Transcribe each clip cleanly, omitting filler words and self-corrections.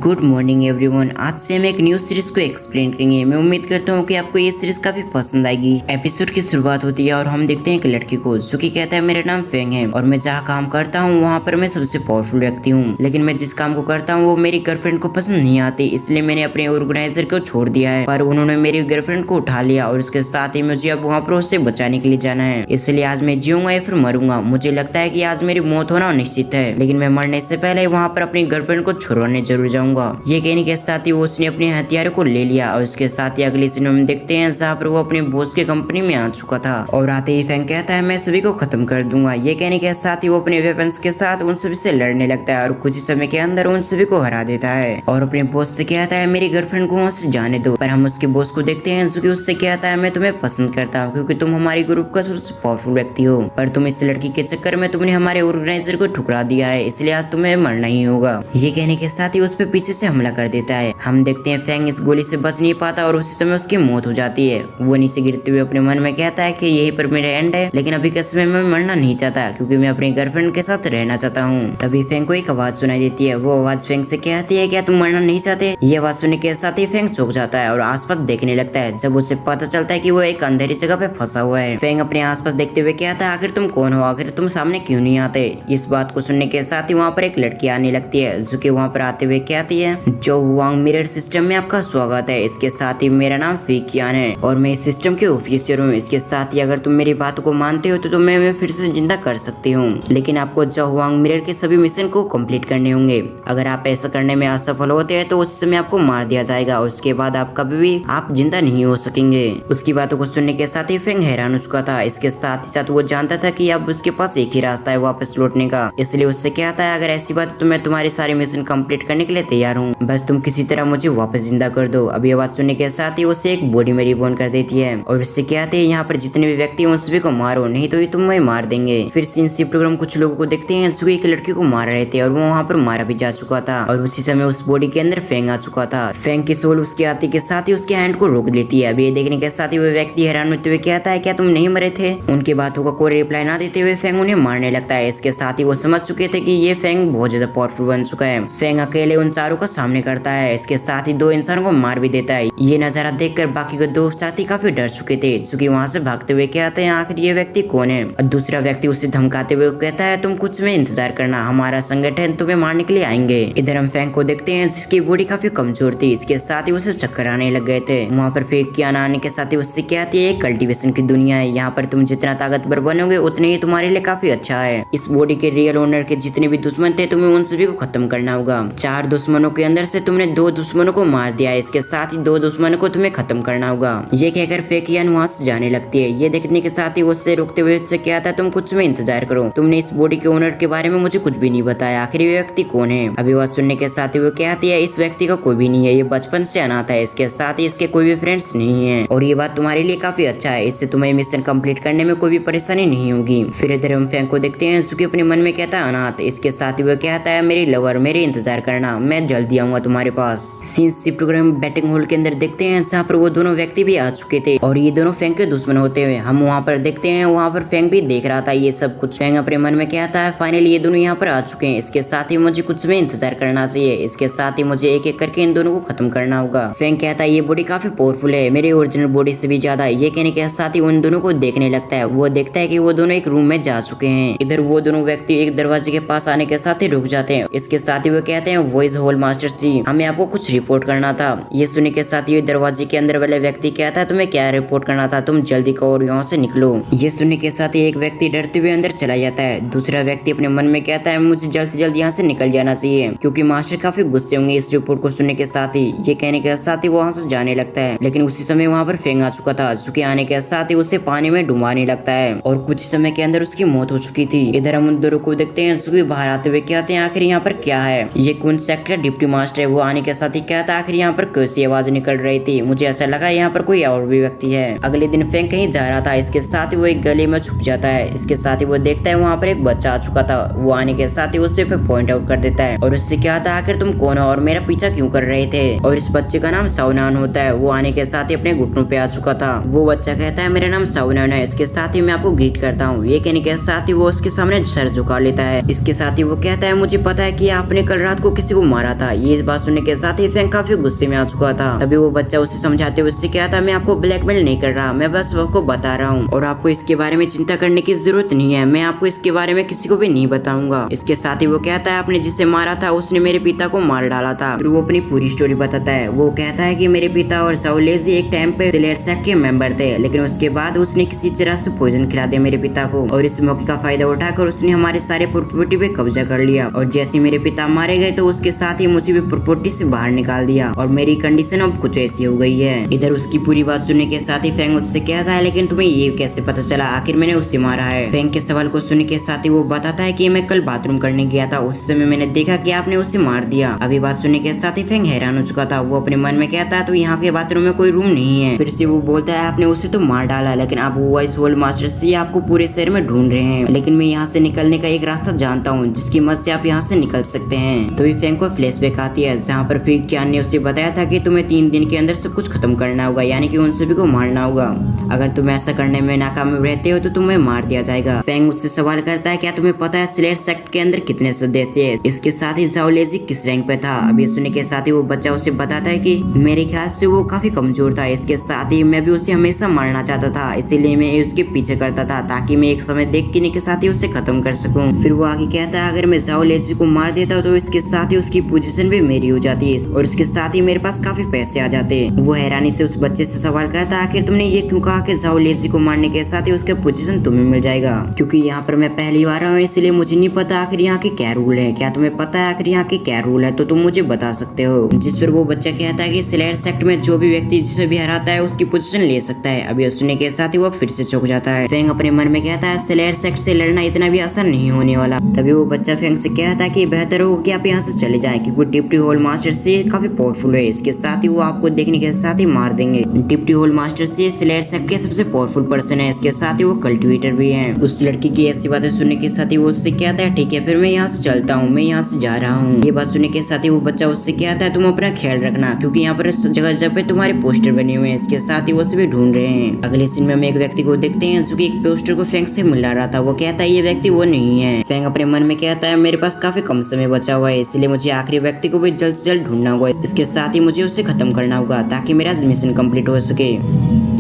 Good morning everyone. आज से हम एक न्यू सीरीज को एक्सप्लेन करेंगे। मैं उम्मीद करता हूँ कि आपको ये सीरीज काफी पसंद आएगी। एपिसोड की शुरुआत होती है और हम देखते हैं एक लड़की को जो कि कहता है मेरा नाम फेंग है और मैं जहाँ काम करता हूँ वहाँ पर मैं सबसे पावरफुल व्यक्ति हूँ, लेकिन मैं जिस काम को करता हूँ वो मेरी गर्लफ्रेंड को पसंद नहीं आती, इसलिए मैंने अपने ऑर्गेनाइजर को छोड़ दिया है। पर उन्होंने मेरी गर्लफ्रेंड को उठा लिया और उसके साथ ही मुझे अब वहाँ पर उससे बचाने के लिए जाना है। इसलिए आज मैं जीऊंगा या फिर मरूंगा। मुझे लगता है कि आज मेरी मौत होना निश्चित है, लेकिन मैं मरने से पहले वहाँ पर अपनी गर्लफ्रेंड को छुड़वाने जरूर जाऊंगा। ये कहने के साथ ही उसने अपने हथियार को ले लिया और उसके साथ ही अगली सीन में देखते हैं जहाँ पर वो अपने बॉस के कंपनी में आ चुका था और आते ही फेंग कहता है मैं सभी को खत्म कर दूंगा। ये कहने के साथ ही वो अपने वेपन्स के साथ उन सभी से लड़ने लगता है और कुछ ही समय के अंदर उन सभी को हरा देता है और अपने बॉस से कहता है मेरी गर्लफ्रेंड को वहाँ से जाने दो। पर हम उसके बॉस को देखते हैं जो कि उससे कहता है मैं तुम्हें पसंद करता हूँ क्योंकि तुम हमारे ग्रुप का सबसे पावरफुल व्यक्ति हो, पर तुम इस लड़की के चक्कर में तुमने हमारे ऑर्गेनाइजर को ठुकरा दिया है, इसलिए आज तुम्हें मरना ही होगा। ये कहने के साथ ही उस पर पीछे से हमला कर देता है। हम देखते हैं फेंग इस गोली से बच नहीं पाता और उसी समय उसकी मौत हो जाती है। वो नीचे गिरते हुए अपने मन में कहता है कि यही पर मेरा एंड है, लेकिन अभी के समय में मरना नहीं चाहता क्योंकि मैं अपनी गर्लफ्रेंड के साथ रहना चाहता हूँ। तभी फेंग को एक आवाज सुनाई देती है। वो आवाज फेंग से कहती है क्या तुम मरना नहीं चाहते? ये आवाज सुनने के साथ ही फेंग चौंक जाता है और आसपास देखने लगता है। जब उसे पता चलता है कि वो एक अंधेरी जगह पे फंसा हुआ है। फेंग अपने आसपास देखते हुए कहता है आखिर तुम कौन हो, आखिर तुम सामने क्यों नहीं आते? इस बात को सुनने के साथ ही वहाँ पर एक लड़की आने लगती है जो कि वहाँ पर आते हुए कहती है जो वांग मिरर सिस्टम में आपका स्वागत है। इसके साथ ही मेरा नाम फीकियान है और मैं इस सिस्टम के ऑफिसर हूँ। इसके साथ ही अगर तुम मेरी बात को मानते हो तो मैं फिर से जिंदा कर सकती हूँ, लेकिन आपको जो वांग मिरर के सभी मिशन को कंप्लीट करने होंगे। अगर आप ऐसा करने में असफल होते हैं तो उस समय आपको मार दिया जाएगा और उसके बाद आप कभी भी आप जिंदा नहीं हो सकेंगे। उसकी बातों को सुनने के साथ ही फेंग हैरान हो चुका था। इसके साथ ही साथ वो जानता था कि अब उसके पास एक ही रास्ता है वापस लौटने का, इसलिए उससे कहता है अगर ऐसी बात है तो मैं तुम्हारी सारी मिशन कंप्लीट करने के लिए तैयार हूँ, बस तुम किसी तरह मुझे वापस जिंदा कर दो। अब ये बात सुनने के साथ ही उसे एक बॉडी में रिबॉर्न कर देती है और उससे कहते हैं यहाँ पर जितने भी व्यक्ति उन सभी को मारो, नहीं तो ये तुम्हें मार देंगे। फिर सीन शिफ्ट हम कुछ लोगों को देखते हैं जो एक लड़की को मार रहे थे और वो वहाँ पर मारा भी जा चुका था और उसी समय उस बॉडी के अंदर फेंग आ चुका था। फेंग की सोल उसके आते के साथ ही उसके हैंड को रोक लेती है। अब ये देखने के साथ ही वो व्यक्ति हैरान होते हुए कहता है क्या तुम नहीं मरे थे? उनकी बातों का कोई रिप्लाई ना देते हुए फेंग उन्हें मारने लगता है। इसके साथ ही वो समझ चुके थे कि ये फेंग बहुत ज्यादा पावरफुल बन चुका है। फेंग अकेले उन चारों का सामने करता है। इसके साथ ही दो इंसानों को मार भी देता है। ये नजारा देखकर बाकी के दो साथी काफी डर चुके थे क्योंकि वहाँ से भागते हुए कहते हैं आखिर ये व्यक्ति कौन है? और दूसरा व्यक्ति उसे धमकाते हुए कहता है तुम कुछ में इंतजार करना, हमारा संगठन तुम्हें मारने के लिए आएंगे। इधर हम फेंग को देखते हैं जिसकी बॉडी काफी कमजोर थी। इसके साथ ही उसे चक्कर आने लग गए थे। वहाँ पर फीकियान आने के साथ ही उससे कहती है कल्टीवेशन की दुनिया है, यहाँ पर तुम जितना ताकतवर बनोगे उतने ही तुम्हारे लिए काफी अच्छा है। इस बॉडी के रियल ओनर के जितने भी दुश्मन थे तुम्हें उन सभी को खत्म करना होगा। 4 दुश्मनों के अंदर से तुमने 2 दुश्मनों को मार दिया, इसके साथ ही 2 दुश्मनों को तुम्हें खत्म करना होगा। ये कहकर फीकियान वहाँ से जाने लगती है। ये देखने के साथ ही उससे रुकते हुए उससे कहता है तुम कुछ में इंतजार करो, तुमने इस बॉडी के ओनर के बारे में मुझे कुछ भी नहीं बताया, आखिर ये व्यक्ति कौन है? अभी बात सुनने के साथ ही वो कहती है इस व्यक्ति का कोई भी नहीं है, ये बचपन से अनाथ है, इसके साथ ही इसके कोई भी फ्रेंड्स नहीं है और ये बात तुम्हारे लिए काफी अच्छा है, इससे तुम्हें मिशन कंप्लीट करने में कोई भी परेशानी नहीं होगी। फिर इधर हम फेंग को देखते हैं जो कि अपने मन में कहता है अनाथ। इसके साथ ही वो कहता है मेरी लवर मेरे इंतजार करना, मैं जल्दी आऊंगा तुम्हारे पास। सीन शिफ्ट बैटिंग हॉल के अंदर देखते हैं जहाँ पर वो दोनों व्यक्ति भी आ चुके थे और ये दोनों फेंग के दुश्मन होते हुए हम वहाँ पर देखते हैं। वहाँ पर फेंग भी देख रहा था ये सब कुछ। फेंग अपने मन में कहता है फाइनली ये दोनों यहाँ पर आ चुके हैं, इसके साथ ही मुझे कुछ में इंतजार करना चाहिए, इसके साथ ही मुझे एक एक करके इन दोनों को खत्म करना होगा। फेंग कहता है ये बॉडी काफी पावरफुल है, मेरी ओरिजिनल बॉडी से भी ज्यादा। ये कहने के साथ ही उन दोनों को देखने लगता है। वो देखता है कि वो दोनों एक रूम में जा चुके हैं। इधर वो दोनों व्यक्ति एक दरवाजे के पास आने के साथ ही रुक जाते हैं। इसके साथ ही वो कहते हैं वॉइस हॉल मास्टर सी, हमें आपको कुछ रिपोर्ट करना था। ये सुनने के साथ ही दरवाजे के अंदर वाले व्यक्ति कहता है तुम्हें क्या रिपोर्ट करना था, तुम जल्दी करो और यहाँ से निकलो। ये सुनने के साथ ही एक व्यक्ति डरते हुए अंदर चला जाता है। दूसरा व्यक्ति अपने मन में कहता है मुझे जल्द से जल्द यहाँ से निकल जाना चाहिए क्योंकि मास्टर काफी गुस्से होंगे इस रिपोर्ट को सुनने के साथ ही। ये कहने के साथ ही वो वहाँ से जाने लगता है, लेकिन उसी समय वहाँ पर फेंग आ चुका था जो कि आने के साथ ही उसे पानी में डुबाने लगता है और कुछ समय के अंदर उसकी मौत हो चुकी थी। इधर हम उन दोनों को देखते हैं जो कि बाहर आते हुए कहते हैं आखिर यहाँ पर क्या है? ये कौन सेक्टर का डिप्टी मास्टर है। वो आने के साथ ही कहता है आखिर यहाँ पर कैसी आवाज निकल रही थी, मुझे ऐसा लगा यहाँ पर कोई और भी व्यक्ति है। अगले दिन फेंग कहीं जा रहा था, इसके साथ ही वो एक गली में छुप जाता है। इसके साथ ही वो देखता है वहाँ पर एक बच्चा आ चुका था। वो आने के साथ ही उससे पॉइंट आउट कर देता है और उससे कहता है आखिर तुम कौन हो और मेरा पीछा क्यों कर रहे थे? और इस बच्चे का नाम सावनान होता है। वो आने के साथ ही अपने घुटनों पे आ चुका था। वो बच्चा कहता है मेरा नाम सावनान है, इसके साथ ही मैं आपको ग्रीट करता हूँ। ये कहने के साथ ही वो उसके सामने सर झुका लेता है। इसके साथ ही वो कहता है मुझे पता है कि आपने कल रात को किसी को मारा रहा था। ये बात सुनने के साथ ही फेंग काफी गुस्से में आ चुका था। तभी वो बच्चा उसे समझाते हुए उससे कहा था, मैं आपको ब्लैकमेल नहीं कर रहा, मैं बस आपको बता रहा हूँ और आपको इसके बारे में चिंता करने की जरूरत नहीं है, मैं आपको इसके बारे में किसी को भी नहीं बताऊंगा। इसके साथ ही वो कहता है, आपने जिसे मारा था उसने मेरे पिता को मार डाला था। फिर वो अपनी पूरी स्टोरी बताता है। वो कहता है कि मेरे पिता और जाओ लेजी एक टाइम पे स्लेयर सेक्ट के मेंबर थे, लेकिन उसके बाद उसने किसी तरह से पॉइजन खिला दिया मेरे पिता को और इस मौके का फायदा उठाकर उसने हमारे सारे प्रॉपर्टी पे कब्जा कर लिया और जैसे मेरे पिता मारे गए तो उसके साथ ही मुझे भी प्रॉपर्टी से बाहर निकाल दिया और मेरी कंडीशन अब कुछ ऐसी हो गई है। इधर उसकी पूरी बात सुनने के साथ ही फेंग उससे कहता है, लेकिन तुम्हें ये कैसे पता चला आखिर मैंने उससे मारा है? फेंग के सवाल को सुनने के साथ ही वो बताता है कि मैं कल बाथरूम करने गया था, उस समय मैंने देखा कि आपने उसे मार दिया। अभी बात सुनने के साथ ही फेंग हैरान हो चुका था। वो अपने मन में कहता है, तो यहाँ के बाथरूम में कोई रूम नहीं है। फिर से वो बोलता है, आपने उसे तो मार डाला, लेकिन आप वॉइस वर्ल्ड मास्टर से आपको पूरे शहर में ढूंढ रहे हैं, लेकिन मैं यहाँ से निकलने का एक रास्ता जानता हूँ जिसकी मदद से आप यहाँ से निकल सकते हैं। तभी फेंग को फ्लैशबैक आती है जहाँ पर फिर क्यान ने उसे बताया था कि तुम्हें 3 दिन के अंदर सब कुछ खत्म करना होगा, यानी कि उन सभी को मारना होगा। अगर तुम ऐसा करने में नाकामयाब रहते हो तो तुम्हें मार दिया जाएगा। फेंग उससे सवाल करता है, क्या तुम्हें पता है स्लेयर सेक्ट के अंदर कितने सदस्य हैं? इसके साथ ही जाओ लेजी किस रैंक पे था? अभी सुनने के साथ ही वो बच्चा उसे बताता है कि मेरे ख्याल से वो काफी कमजोर था। इसके साथ ही मैं भी उसे हमेशा मारना चाहता था, इसीलिए मैं उसके पीछे करता था ताकि मैं एक समय देख के साथ ही उसे खत्म कर सकूं। फिर वो आगे कहता है, अगर मैं जाओ लेजी को मार देता तो इसके साथ ही उसकी पोजीशन भी मेरी हो जाती और इसके साथ ही मेरे पास काफी पैसे आ जाते। वो हैरानी से उस बच्चे से सवाल करता है, आखिर तुमने ये क्यों कहा कि जाओ लेजी को मारने के साथ ही उसका पोजीशन तुम्हें मिल जाएगा? क्योंकि यहाँ पर मैं पहली बार हूँ, इसलिए मुझे नहीं पता आखिर यहाँ के क्या रूल है। क्या तुम्हें पता है आखिर यहाँ के क्या रूल है? तो तुम मुझे बता सकते हो। जिस पर वो बच्चा कहता है कि स्लेयर सेक्ट में जो भी व्यक्ति जिसे भी हराता है उसकी पोजीशन ले सकता है। अभी सुनने के साथ ही वो फिर से चौंक जाता है। फेंग अपने मन में कहता है, स्लेयर सेक्ट से लड़ना इतना भी आसान नहीं होने वाला। तभी वो बच्चा फेंग से कहता है कि बेहतर हो कि आप यहाँ से चले जाएं, क्योंकि डिप्टी होल मास्टर से काफी पावरफुल है। इसके साथ ही वो आपको देखने के साथ ही मार देंगे। डिप्टी होल मास्टर से स्लेयर सेक्ट के सबसे पावरफुल पर्सन है। इसके साथ ही वो कल्टिवेटर भी है। उस लड़की की ऐसी बातें सुनने के साथ ही वो उससे कहता है, ठीक है फिर मैं यहाँ से चलता हूँ, मैं यहाँ से जा रहा हूँ। ये बात सुनने के साथ ही वो बच्चा उससे कहता है, तुम अपना ख्याल रखना, क्योंकि यहाँ पर जगह जगह पे तुम्हारे पोस्टर बने हुए हैं। इसके साथ ही वो सभी ढूंढ रहे हैं। अगले सीन में हम एक व्यक्ति को देखते हैं जो कि एक पोस्टर को फेंग से मिला रहा था। वो कहता है, ये व्यक्ति वो नहीं है। फेंग अपने मन में कहता है, मेरे पास काफी कम समय बचा हुआ है, इसलिए मुझे आखिरी व्यक्ति को भी जल्द से जल्द ढूंढना होगा। इसके साथ ही मुझे उसे खत्म करना होगा ताकि मेरा मिशन कंप्लीट हो सके।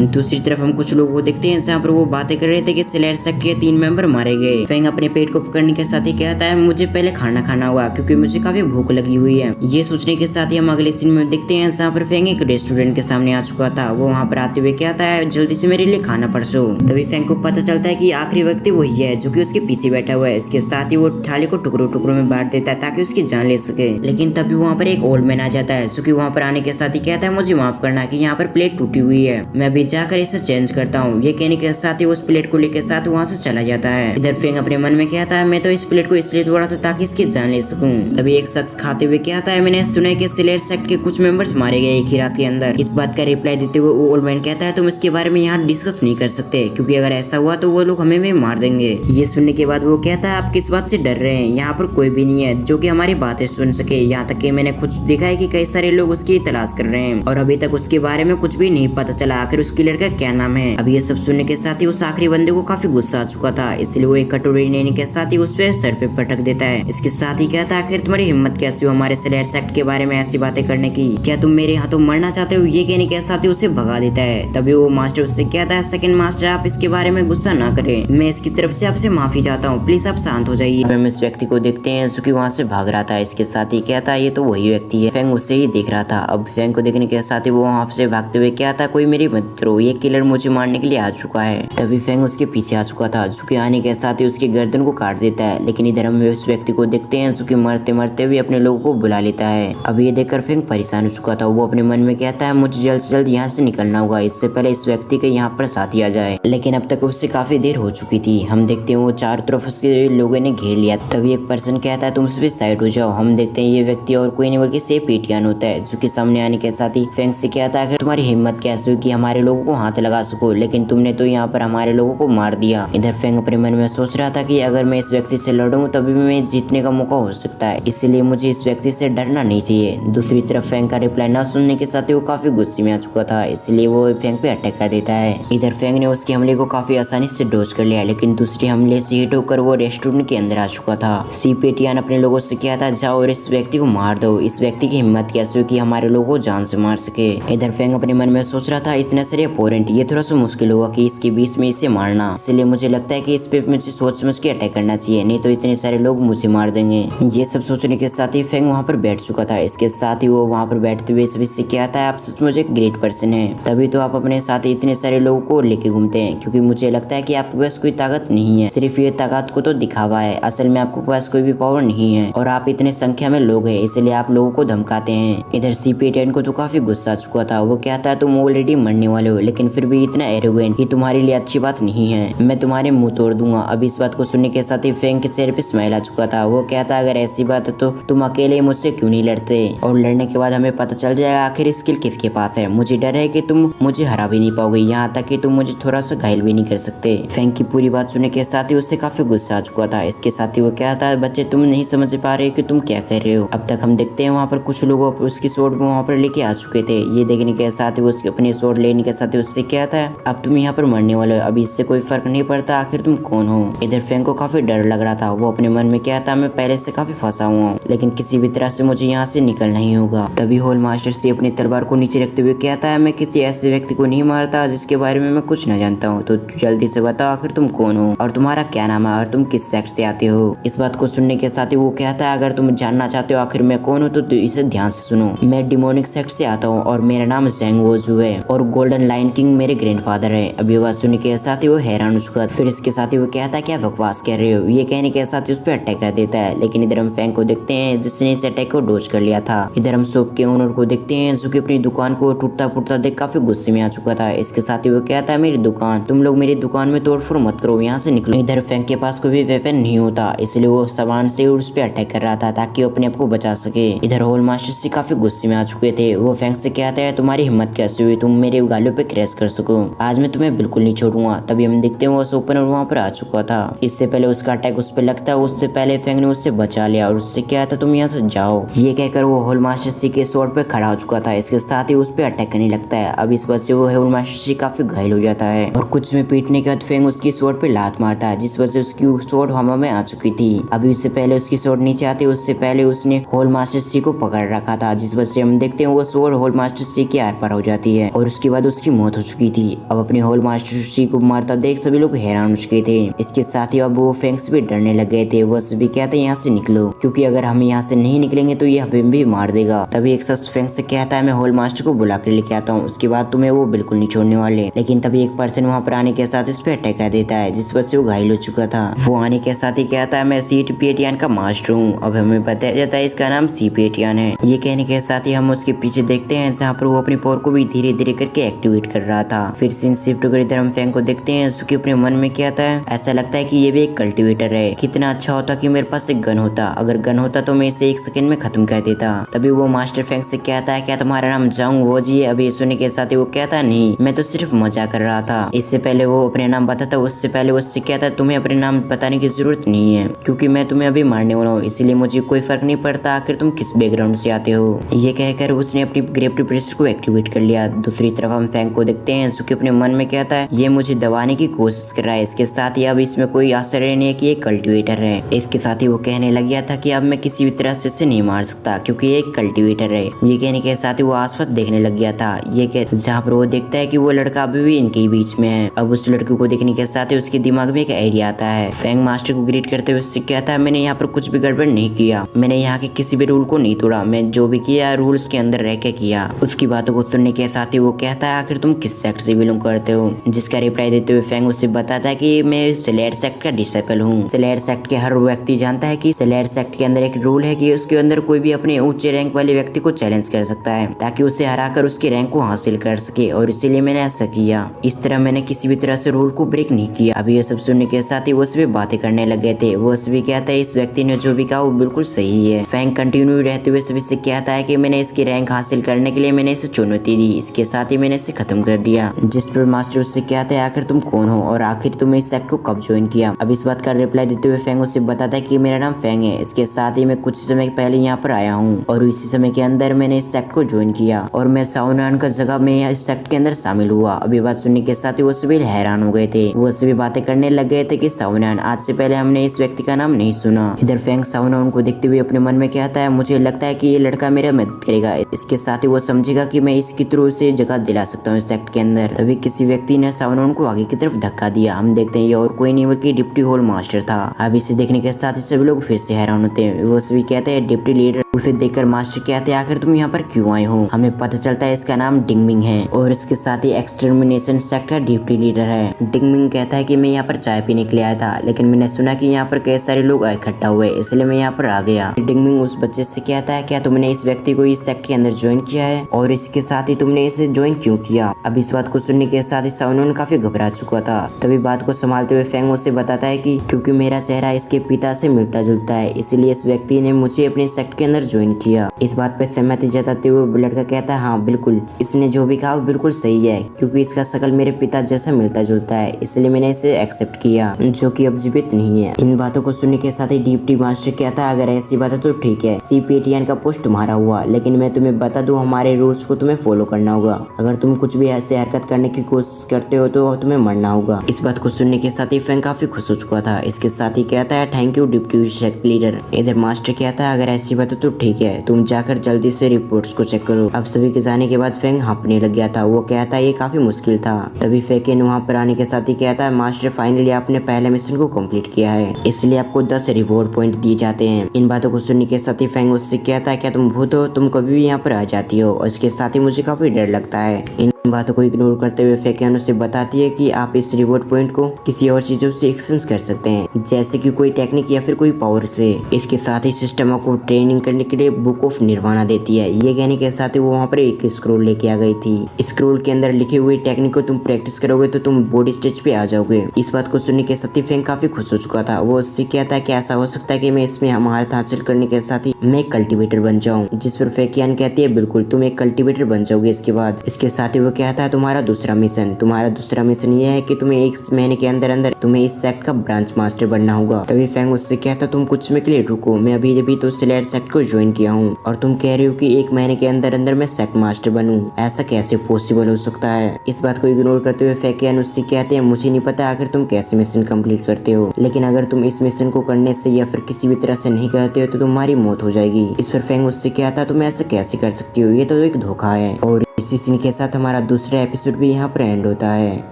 दूसरी तरफ हम कुछ लोगों को देखते हैं जहाँ पर वो बातें कर रहे थे कि स्लेयर सेक्ट के 3 मेंबर मारे गए। फेंग अपने पेट को पकड़ने के साथ ही कहता है, मुझे पहले खाना खाना होगा क्योंकि मुझे काफी भूख लगी हुई है। ये सोचने के साथ ही हम अगले सीन में देखते हैं जहाँ पर फेंग एक रेस्टोरेंट के सामने आ चुका था। वो वहाँ पर आते हुए कहता है, जल्दी से मेरे लिए खाना परसो। तभी फेंग को पता चलता है कि आखिरी व्यक्ति वही है जो कि उसके पीछे बैठा हुआ है। इसके साथ ही वो थाली को टुकड़ों टुकड़ों में बांट देता है ताकि उसकी जान ले सके। लेकिन तभी वहाँ पर एक ओल्ड मैन आ जाता है जो कि वहाँ पर आने के साथ ही कहता है, मुझे माफ करना कि यहाँ पर प्लेट टूटी हुई है, मैं भी जाकर इसे चेंज करता हूँ। ये कहने के साथ ही उस प्लेट को लेकर साथ वहाँ से चला जाता है। इधर फेंग अपने मन में कहता है, मैं तो इस प्लेट को इसलिए तोड़ा था ताकि इसकी जान ले सकूं। तभी एक शख्स खाते हुए कहता है, मैंने सुना है कि स्लेयर सेक्ट के कुछ मेंबर्स मारे गए एक ही रात के अंदर। इस बात का रिप्लाई देते हुए ओल्ड मैन कहता है, तुम इसके बारे में यहाँ डिस्कस नहीं कर सकते, क्योंकि अगर ऐसा हुआ तो वो लोग हमें भी मार देंगे। ये सुनने के बाद वो कहता है, आप किस बात से डर रहे हैं? यहाँ पर कोई भी नहीं है जो कि हमारी बातें सुन सके। यहाँ तक कि मैंने खुद देखा है कि कई सारे लोग उसकी तलाश कर रहे हैं और अभी तक उसके बारे में कुछ भी नहीं पता चला आखिर उसकी लड़का क्या नाम है। अब ये सब सुनने के साथ ही उस आखिरी बंदे को काफी गुस्सा आ चुका था, इसलिए वो एक कटोरी लेने के साथ ही उस पे सर पे पटक देता है। इसके साथ ही कहता है, आखिर तुम्हारी हिम्मत कैसी हो हमारे स्लेयर सेक्ट के बारे में ऐसी बातें करने की? क्या तुम मेरे हाथों मरना चाहते हो? ये कहने के साथ ही उसे भगा देता है। तभी वो मास्टर उससे कहता है, सेकंड मास्टर आप इसके बारे में गुस्सा ना करें, मैं इसकी तरफ से आपसे माफी चाहता हूँ, प्लीज आप शांत हो जाइए। हम इस व्यक्ति को देखते हैं जो कि वहाँ से भाग रहा था। इसके साथ ही कहता है, ये तो वही व्यक्ति है। फेंग उसे ही देख रहा था। अब फेंग को देखने के साथ ही वो वहाँ से भागते हुए कहता है, कोई मेरी मदद करो, ये किलर मुझे मारने के लिए आ चुका है। तभी फेंग उसके पीछे आ चुका था, जो कि आने के साथ ही उसकी गर्दन को काट देता है। लेकिन इधर हम उस व्यक्ति को देखते हैं जो कि मरते मरते हुए अपने लोगों को बुला लेता है। अब ये देखकर फेंग परेशान हो चुका था। वो अपने मन में कहता है, मुझे जल्द से जल्द यहाँ से निकलना होगा, इससे पहले इस व्यक्ति के यहाँ पर साथी आ जाए। लेकिन अब तक उससे काफी देर हो चुकी थी। हम देखते हैं वो चारों तरफ उसके लोगों ने घेर लिया। तभी एक पर्सन कहता है, तुम भी साइड हो जाओ। हम देखते हैं ये व्यक्ति और कोई नहीं बल्कि से पीटियान होता है, जो कि सामने आने के साथ ही फेंग से कहता है, तुम्हारी हिम्मत कैसे हुई कि हमारे लोग लोगों को हाथ लगा सको, लेकिन तुमने तो यहाँ पर हमारे लोगों को मार दिया। इधर फेंग अपने मन में सोच रहा था कि अगर मैं इस व्यक्ति से लड़ूं तभी मैं जीतने का मौका हो सकता है, इसलिए मुझे इस व्यक्ति से डरना नहीं चाहिए। दूसरी तरफ फेंग का रिप्लाई न सुनने के साथ ही वो काफी गुस्से में आ चुका था, इसलिए वो फेंग पे अटैक कर देता है। इधर फेंग ने उसके हमले को काफी आसानी से डॉज कर लिया, लेकिन दूसरे हमले से हिट होकर वो रेस्टोरेंट के अंदर आ चुका था। सीपेटियन अपने लोगों से कहता था जाओ और इस व्यक्ति को मार दो। इस व्यक्ति की हिम्मत कैसे हुई कि हमारे लोगों को जान से मार सके। इधर फेंग अपने मन में सोच रहा था इतना सारे अपोनेंट, ये थोड़ा सा मुश्किल होगा कि इसके बीच में इसे मारना, इसलिए मुझे लगता है कि इस पे मुझे सोच समझ के अटैक करना चाहिए, नहीं तो इतने सारे लोग मुझे मार देंगे। ये सब सोचने के साथ ही फेंग वहाँ पर बैठ चुका था। इसके साथ ही वो वहाँ पर बैठते हुए सभी से कहता है आप सचमुच एक ग्रेट पर्सन है, तभी तो आप अपने साथ इतने सारे लोगों को लेके घूमते हैं, क्योंकि मुझे लगता है कि आपके पास कोई ताकत नहीं है, सिर्फ ये ताकत को तो दिखावा है, असल में आपके पास कोई भी पावर नहीं है और आप इतने संख्या में लोग हैं, इसलिए आप लोगों को धमकाते हैं। इधर सीपेटियन को तो काफी गुस्सा आ चुका था। वो कहता है तुम ऑलरेडी मरने वाले हो, लेकिन फिर भी इतना एरोगेंट, ये तुम्हारे लिए अच्छी बात नहीं है, मैं तुम्हारे मुंह तोड़ दूंगा। अब इस बात को सुनने के साथ ही फेंग के चेहरे पे स्माइल आ चुका था। वो कहता अगर ऐसी बात है तो तुम अकेले मुझसे क्यों नहीं लड़ते, और लड़ने के बाद हमें पता चल जाएगा आखिर स्किल किसके पास है। मुझे डर है कि तुम मुझे हरा भी नहीं पाओगे, यहाँ तक कि तुम मुझे थोड़ा सा घायल भी नहीं कर सकते। फेंग की पूरी बात सुनने के साथ ही उससे काफी गुस्सा आ चुका था। इसके साथ ही वो कहता है बच्चे तुम नहीं समझ पा रहे कि तुम क्या कर रहे हो। अब तक हम देखते हैं वहाँ पर कुछ लोग उसकी सोर्ड वहाँ पर लेके आ चुके थे। ये देखने के साथ ही वो अपनी सोर्ड लेने के साथ ही उससे कहता है अब तुम यहाँ पर मरने वाले हो, अभी इससे कोई फर्क नहीं पड़ता आखिर तुम कौन हो। इधर फेंग को काफी डर लग रहा था। वो अपने मन में कहता मैं पहले से काफी फंसा हुआ हूँ, लेकिन किसी भी तरह से मुझे यहाँ से निकलना ही होगा। तभी होल मास्टर से अपनी तलवार को नीचे रखते हुए कहता है मैं किसी ऐसे व्यक्ति को नहीं मारता जिसके बारे में मैं कुछ न जानता हूँ, तो जल्दी से बताओ आखिर तुम कौन हो और तुम्हारा क्या नाम है और तुम किस सेक्ट से आते हो। इस बात को सुनने के साथ ही वो कहता है अगर तुम जानना चाहते हो आखिर मैं कौन हूँ तो इसे ध्यान से सुनो। मैं डिमोनिक सेक्ट से आता हूँ और मेरा नाम ज़ेंग वोजू है और गोल्डन लाइन किंग मेरे ग्रैंडफादर है। अभी बात सुनने के साथ ही वो हैरान हो चुका। फिर इसके साथ ही वो कहता है क्या बकवास कह रहे हो। ये कहने के साथ ही उस पर अटैक कर देता है, लेकिन इधर हम फेंग को देखते हैं जिसने इस अटैक को डॉज कर लिया था। इधर हम शॉप के ओनर को देखते हैं जो कि अपनी दुकान को टूटता फूटता देख काफी गुस्से में आ चुका था। इसके साथ ही वो कहता है मेरी दुकान, तुम लोग मेरी दुकान में तोड़फोड़ मत करो, यहाँ से निकलो। इधर फेंग के पास कोई भी वेपन नहीं होता, इसलिए वो सामान से उस पर अटैक कर रहा था ताकि वो अपने आप को बचा सके। इधर होल मास्टर से काफी गुस्से में आ चुके थे। वो फेंग से कहता है तुम्हारी हिम्मत कैसे हुई तुम मेरे गालों पे क्रैश कर सको, आज मैं तुम्हें बिल्कुल नहीं छोड़ूंगा। तभी हम देखते हैं वो ओपनर वहाँ पर आ चुका था। इससे पहले उसका अटैक उस पर लगता है, उससे पहले फेंग ने उससे बचा लिया और उससे क्या था तुम यहाँ से जाओ। ये कहकर वो होल मास्टर सी के स्वॉर्ड पे खड़ा हो चुका था। इसके साथ ही उस पर अटैक करने लगता है। अब इस वजह से वो होल मास्टर सी काफी घायल हो जाता है और कुछ में पीटने के बाद फेंग उसकी स्वॉर्ड पे लात मारता है, जिस वजह से उसकी स्वॉर्ड हवा में आ चुकी थी। अभी उससे पहले उसकी स्वॉर्ड नीचे आती, उससे पहले उसने होल मास्टर सी को पकड़ रखा था, जिस वजह से हम देखते हैं वो स्वॉर्ड होल मास्टर सी के आर पार हो जाती है और उसके बाद उसकी मौत हो चुकी थी। अब अपने होल मास्टर सी को मारता देख सभी लोग हैरान हो चुके थे। इसके साथ ही अब वो फेंग से भी डरने लग गए थे। वो सभी कहते हैं यहाँ से निकलो, क्योंकि अगर हम यहाँ से नहीं निकलेंगे तो ये हमें भी मार देगा। तभी एक शख्स फेंग से कहता है मैं होल मास्टर को बुला कर लेके आता हूँ, उसके बाद तुम्हें वो बिल्कुल नहीं छोड़ने वाले। लेकिन तभी एक पर्सन वहाँ पर आने के साथ उस पर अटैक कर देता है, जिस वजह से वो घायल हो चुका था। वो आने के साथ ही कहता है मैं सीपेटियन का मास्टर हूँ। अब हमें बताया जाता है इसका नाम सीपेटियन है। ये कहने के साथ ही हम उसके पीछे देखते हैं जहाँ पर वो अपनी पावर को भी धीरे धीरे करके एक्टिवेट कर रहा था। फिर सीन शिफ्ट कर इधर हम फेंग को देखते हैं जो कि अपने मन में कहता है ऐसा लगता है कि ये भी एक कल्टीवेटर है, कितना अच्छा होता कि मेरे पास एक गन होता, अगर गन होता तो मैं इसे 1 सेकंड में खत्म कर देता। तभी वो मास्टर फेंग से कहता है क्या तुम्हारा नाम ज़ेंग वोजी है। अभी सुनने के साथ ही वो कहता है नहीं, मैं तो सिर्फ मजाक कर रहा था। इससे पहले वो अपने नाम बताता, उससे पहले उससे कहता है तुम्हें अपने नाम बताने की जरूरत नहीं है, क्योंकि मैं तुम्हें अभी मारने वाला हूँ, इसलिए मुझे कोई फर्क नहीं पड़ता आखिर तुम किस बैकग्राउंड से आते हो। ये कहकर उसने अपनी ग्रेविटी प्रेशर को एक्टिवेट कर लिया। दूसरी तरफ हम फेंग को देखते हैं जो कि अपने मन में कहता है ये मुझे दबाने की कोशिश कर रहा है। इसके साथ ही अब इसमें कोई आश्चर्य नहीं है कि ये कल्टीवेटर है। इसके साथ ही वो कहने लग गया था कि अब मैं किसी भी तरह से इसे नहीं मार सकता क्योंकि ये एक कल्टीवेटर है। ये कहने के साथ ही वो आसपास देखने लग गया था। ये जहाँ पर वो देखता है कि वो लड़का अभी भी इनके बीच में है। अब उस लड़के को देखने के साथ ही उसके दिमाग में एक आइडिया आता है। फेंग मास्टर को ग्रीट करते हुए उससे कहता है मैंने यहाँ पर कुछ भी गड़बड़ नहीं किया, मैंने यहाँ के किसी भी रूल को नहीं तोड़ा, मैं जो भी किया रूल्स के अंदर रह के किया। उसकी बातों को सुनने के साथ ही वो कहता है आखिर तुम किस सेक्ट से बिलोंग करते हो। जिसका रिप्लाई देते हुए फेंग उससे बताता है कि मैं स्लेयर सेक्ट का डिसाइपल हूँ। स्लेयर सेक्ट के हर व्यक्ति जानता है कि स्लेयर सेक्ट के अंदर एक रूल है कि उसके अंदर कोई भी अपने ऊंचे रैंक वाले व्यक्ति को चैलेंज कर सकता है ताकि उसे हराकर उसके रैंक को हासिल कर सके, और इसीलिए मैंने ऐसा किया। इस तरह मैंने किसी भी तरह से रूल को ब्रेक नहीं किया। अभी ये सब सुनने के साथ ही वो सभी बातें करने लग गए थे। वो सभी कहता है इस व्यक्ति ने जो भी कहा वो बिल्कुल सही है। फेंग कंटिन्यू रहते हुए सभी से कहता है कि मैंने इसकी रैंक हासिल करने के लिए मैंने इसे चुनौती दी, इसके साथ ही मैंने इसे खत्म कर दिया। जिस पर मास्टर उससे कहता है आखिर तुम कौन हो और आखिर तुमने इस सेक्ट को कब ज्वाइन किया। अब इस बात का रिप्लाई देते हुए फेंग उससे बताता है कि मेरा नाम फेंग है, इसके साथ ही मैं कुछ समय पहले यहाँ पर आया हूँ और इसी समय के अंदर मैंने इस सेक्ट को ज्वाइन किया और मैं साउनान का जगह में इस सेक्ट के अंदर शामिल हुआ। अभी बात सुनने के साथ ही वो सभी हैरान हो गए थे। वो सभी बातें करने लग गए थे कि साउनान, आज से पहले हमने इस व्यक्ति का नाम नहीं सुना। इधर फेंग साउनान को देखते हुए अपने मन में कहता है मुझे लगता है कि ये लड़का मेरा मदद करेगा, इसके साथ ही वो समझेगा कि मैं इसकी थ्रू से जगह दिला सकता हूँ इस सेक्ट के अंदर। तभी किसी व्यक्ति ने साउनान को आगे की तरफ धक्का दिया। हम देखते हैं ये और कोई नहीं बल्कि डिप्टी होल मास्टर था। अब इसे देखने के साथ ही सभी लोग फिर से हैरान होते हैं। वो सभी कहते हैं डिप्टी लीडर। उसे देखकर मास्टर कहते हैं आखिर तुम यहाँ पर क्यों आए हो। हमें पता चलता है इसका नाम डिंगमिंग है और इसके साथ ही एक्सटर्मिनेशन सेक्ट का डिप्टी लीडर है। डिंगमिंग कहता है कि मैं यहाँ पर चाय पीने के लिए आया था, लेकिन मैंने सुना कि यहाँ पर कई सारे लोग इकट्ठा हुए, इसलिए मैं यहाँ पर आ गया। डिंगमिंग उस बच्चे से कहता है क्या तुमने इस व्यक्ति को इस सेक्ट के अंदर ज्वाइन किया है और इसके साथ ही तुमने इसे ज्वाइन क्यों किया। अब इस बात को सुनने के साथ ही साउनन काफी घबरा चुका था। तभी बात को संभालते हुए फेंग उसे बताता है कि क्योंकि मेरा चेहरा इसके पिता से मिलता जुलता है, इसलिए इस व्यक्ति ने मुझे अपने सेक्ट के अंदर ज्वाइन किया। इस बात पर सहमति जताते हुए लड़का कहता है हाँ बिल्कुल, इसने जो भी कहा वो बिल्कुल सही है, क्योंकि इसका शकल मेरे पिता जैसा मिलता जुलता है, इसलिए मैंने इसे एक्सेप्ट किया, जो कि अब जीवित नहीं है। इन बातों को सुनने के साथ ही डिप्टी मास्टर कहता है अगर ऐसी बात है तो ठीक है, CPTN का पोस्ट तुम्हारा हुआ, लेकिन मैं तुम्हें बता दूं हमारे रूल्स को तुम्हें फॉलो करना होगा। अगर तुम कुछ भी ऐसे हरकत करने की कोशिश करते हो तो तुम्हें मरना होगा। इस बात को सुनने के साथ ही फेंग काफी खुश हो चुका था। इसके साथ ही कहता है thank you deputy sect leader. इधर मास्टर कहता है अगर ऐसी बात है तो ठीक है, तुम जाकर जल्दी से रिपोर्ट्स को चेक करो। अब सभी के जाने के बाद फेंग हाँपने लग गया था। वो कहता है ये काफी मुश्किल था। तभी फेकेन वहाँ पर आने के साथ ही कहता है मास्टर फाइनली आपने पहले मिशन को कंप्लीट किया है, इसलिए आपको 10 रिवॉर्ड पॉइंट दिए जाते हैं। इन बातों को सुनने के साथ ही फेंग उससे कहता है क्या तुम भूत हो, तुम कभी भी यहाँ पर आ जाती हो और इसके साथ ही मुझे काफी डर लगता है। इन बातों को इग्नोर करते हुए फेकेन उसे बताती है कि आप इस रिवॉर्ड पॉइंट को किसी और चीजों से एक्सचेंज कर सकते हैं, जैसे कि कोई टेक्निक या फिर कोई पावर से। इसके साथ ही सिस्टम आपको ट्रेनिंग करने के लिए बुक ऑफ निर्वाणा देती है। ये कहने के साथ ही वो वहाँ पर एक स्क्रोल लेके आ गई थी। स्क्रोल के अंदर लिखी हुई टेक्निक को तुम प्रैक्टिस करोगे तो तुम बॉडी स्टेज पे आ जाओगे। इस बात को सुनने के साथ ही फेंग काफी खुश हो चुका था। वो उससे कहता है कि ऐसा हो सकता है कि मैं इसमें महारत हासिल करने के साथ ही मैं एक कल्टिवेटर बन जाऊँ। जिस पर फेकियान कहती है बिल्कुल तुम एक कल्टिवेटर बन जाओगे इसके बाद। इसके साथ ही वो कहता है तुम्हारा दूसरा मिशन ये है कि तुम्हें 1 महीने के अंदर अंदर तुम्हें इस सेक्ट का ब्रांच मास्टर बनना होगा। तभी फेंग उससे कहता तुम कुछ समय के लिए रुको, मैं अभी तो स्लेयर सेक्ट को ज्वाइन किया हूँ और तुम कह रही हो कि 1 महीने के अंदर अंदर मैं सेक्ट मास्टर बनूं, ऐसा कैसे पॉसिबल हो सकता है। इस बात को इग्नोर करते हुए फेकियान उससे कहते हैं मुझे नहीं पता आखिर तुम कैसे मिशन कंप्लीट करते हो, लेकिन अगर तुम इस मिशन को करने से या फिर किसी भी तरह से नहीं करते हो तो तुम्हारी मौत हो जाएगी। इस पर फेंग उससे कहता तुम ऐसा कैसे कर सकती हो, ये तो एक धोखा है। और इसी सीन के साथ हमारा दूसरा एपिसोड भी यहाँ पर एंड होता है।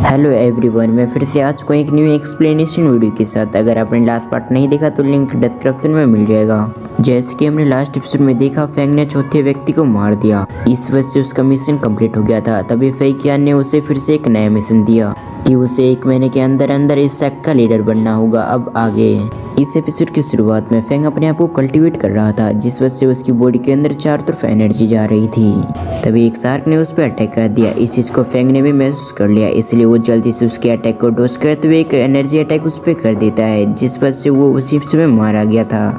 हेलो एवरीवन, मैं फिर से आ चुका हूँ एक न्यू एक्सप्लेनेशन वीडियो के साथ। अगर आपने लास्ट पार्ट नहीं देखा तो लिंक डिस्क्रिप्शन में मिल जाएगा। जैसे कि हमने लास्ट एपिसोड में देखा, फेंग ने चौथे व्यक्ति को मार दिया, इस वजह से उसका मिशन कंप्लीट हो गया था। तभी फेकियान ने उसे फिर से एक नया मिशन दिया कि उसे 1 महीने के अंदर अंदर इस सेक्ट का लीडर बनना होगा। अब आगे इस एपिसोड की शुरुआत में फेंग अपने आप को कल्टीवेट कर रहा था, जिस वजह से उसकी बॉडी के अंदर चारों तरफ एनर्जी जा रही थी। तभी एक शार्क ने उस पर अटैक कर दिया। इस चीज को फेंग ने भी महसूस कर लिया, इसलिए वो जल्दी से उसके अटैक को डॉज करते हुए एक एनर्जी अटैक उस पर कर देता है, जिस वजह से वो उसी समय मारा गया था।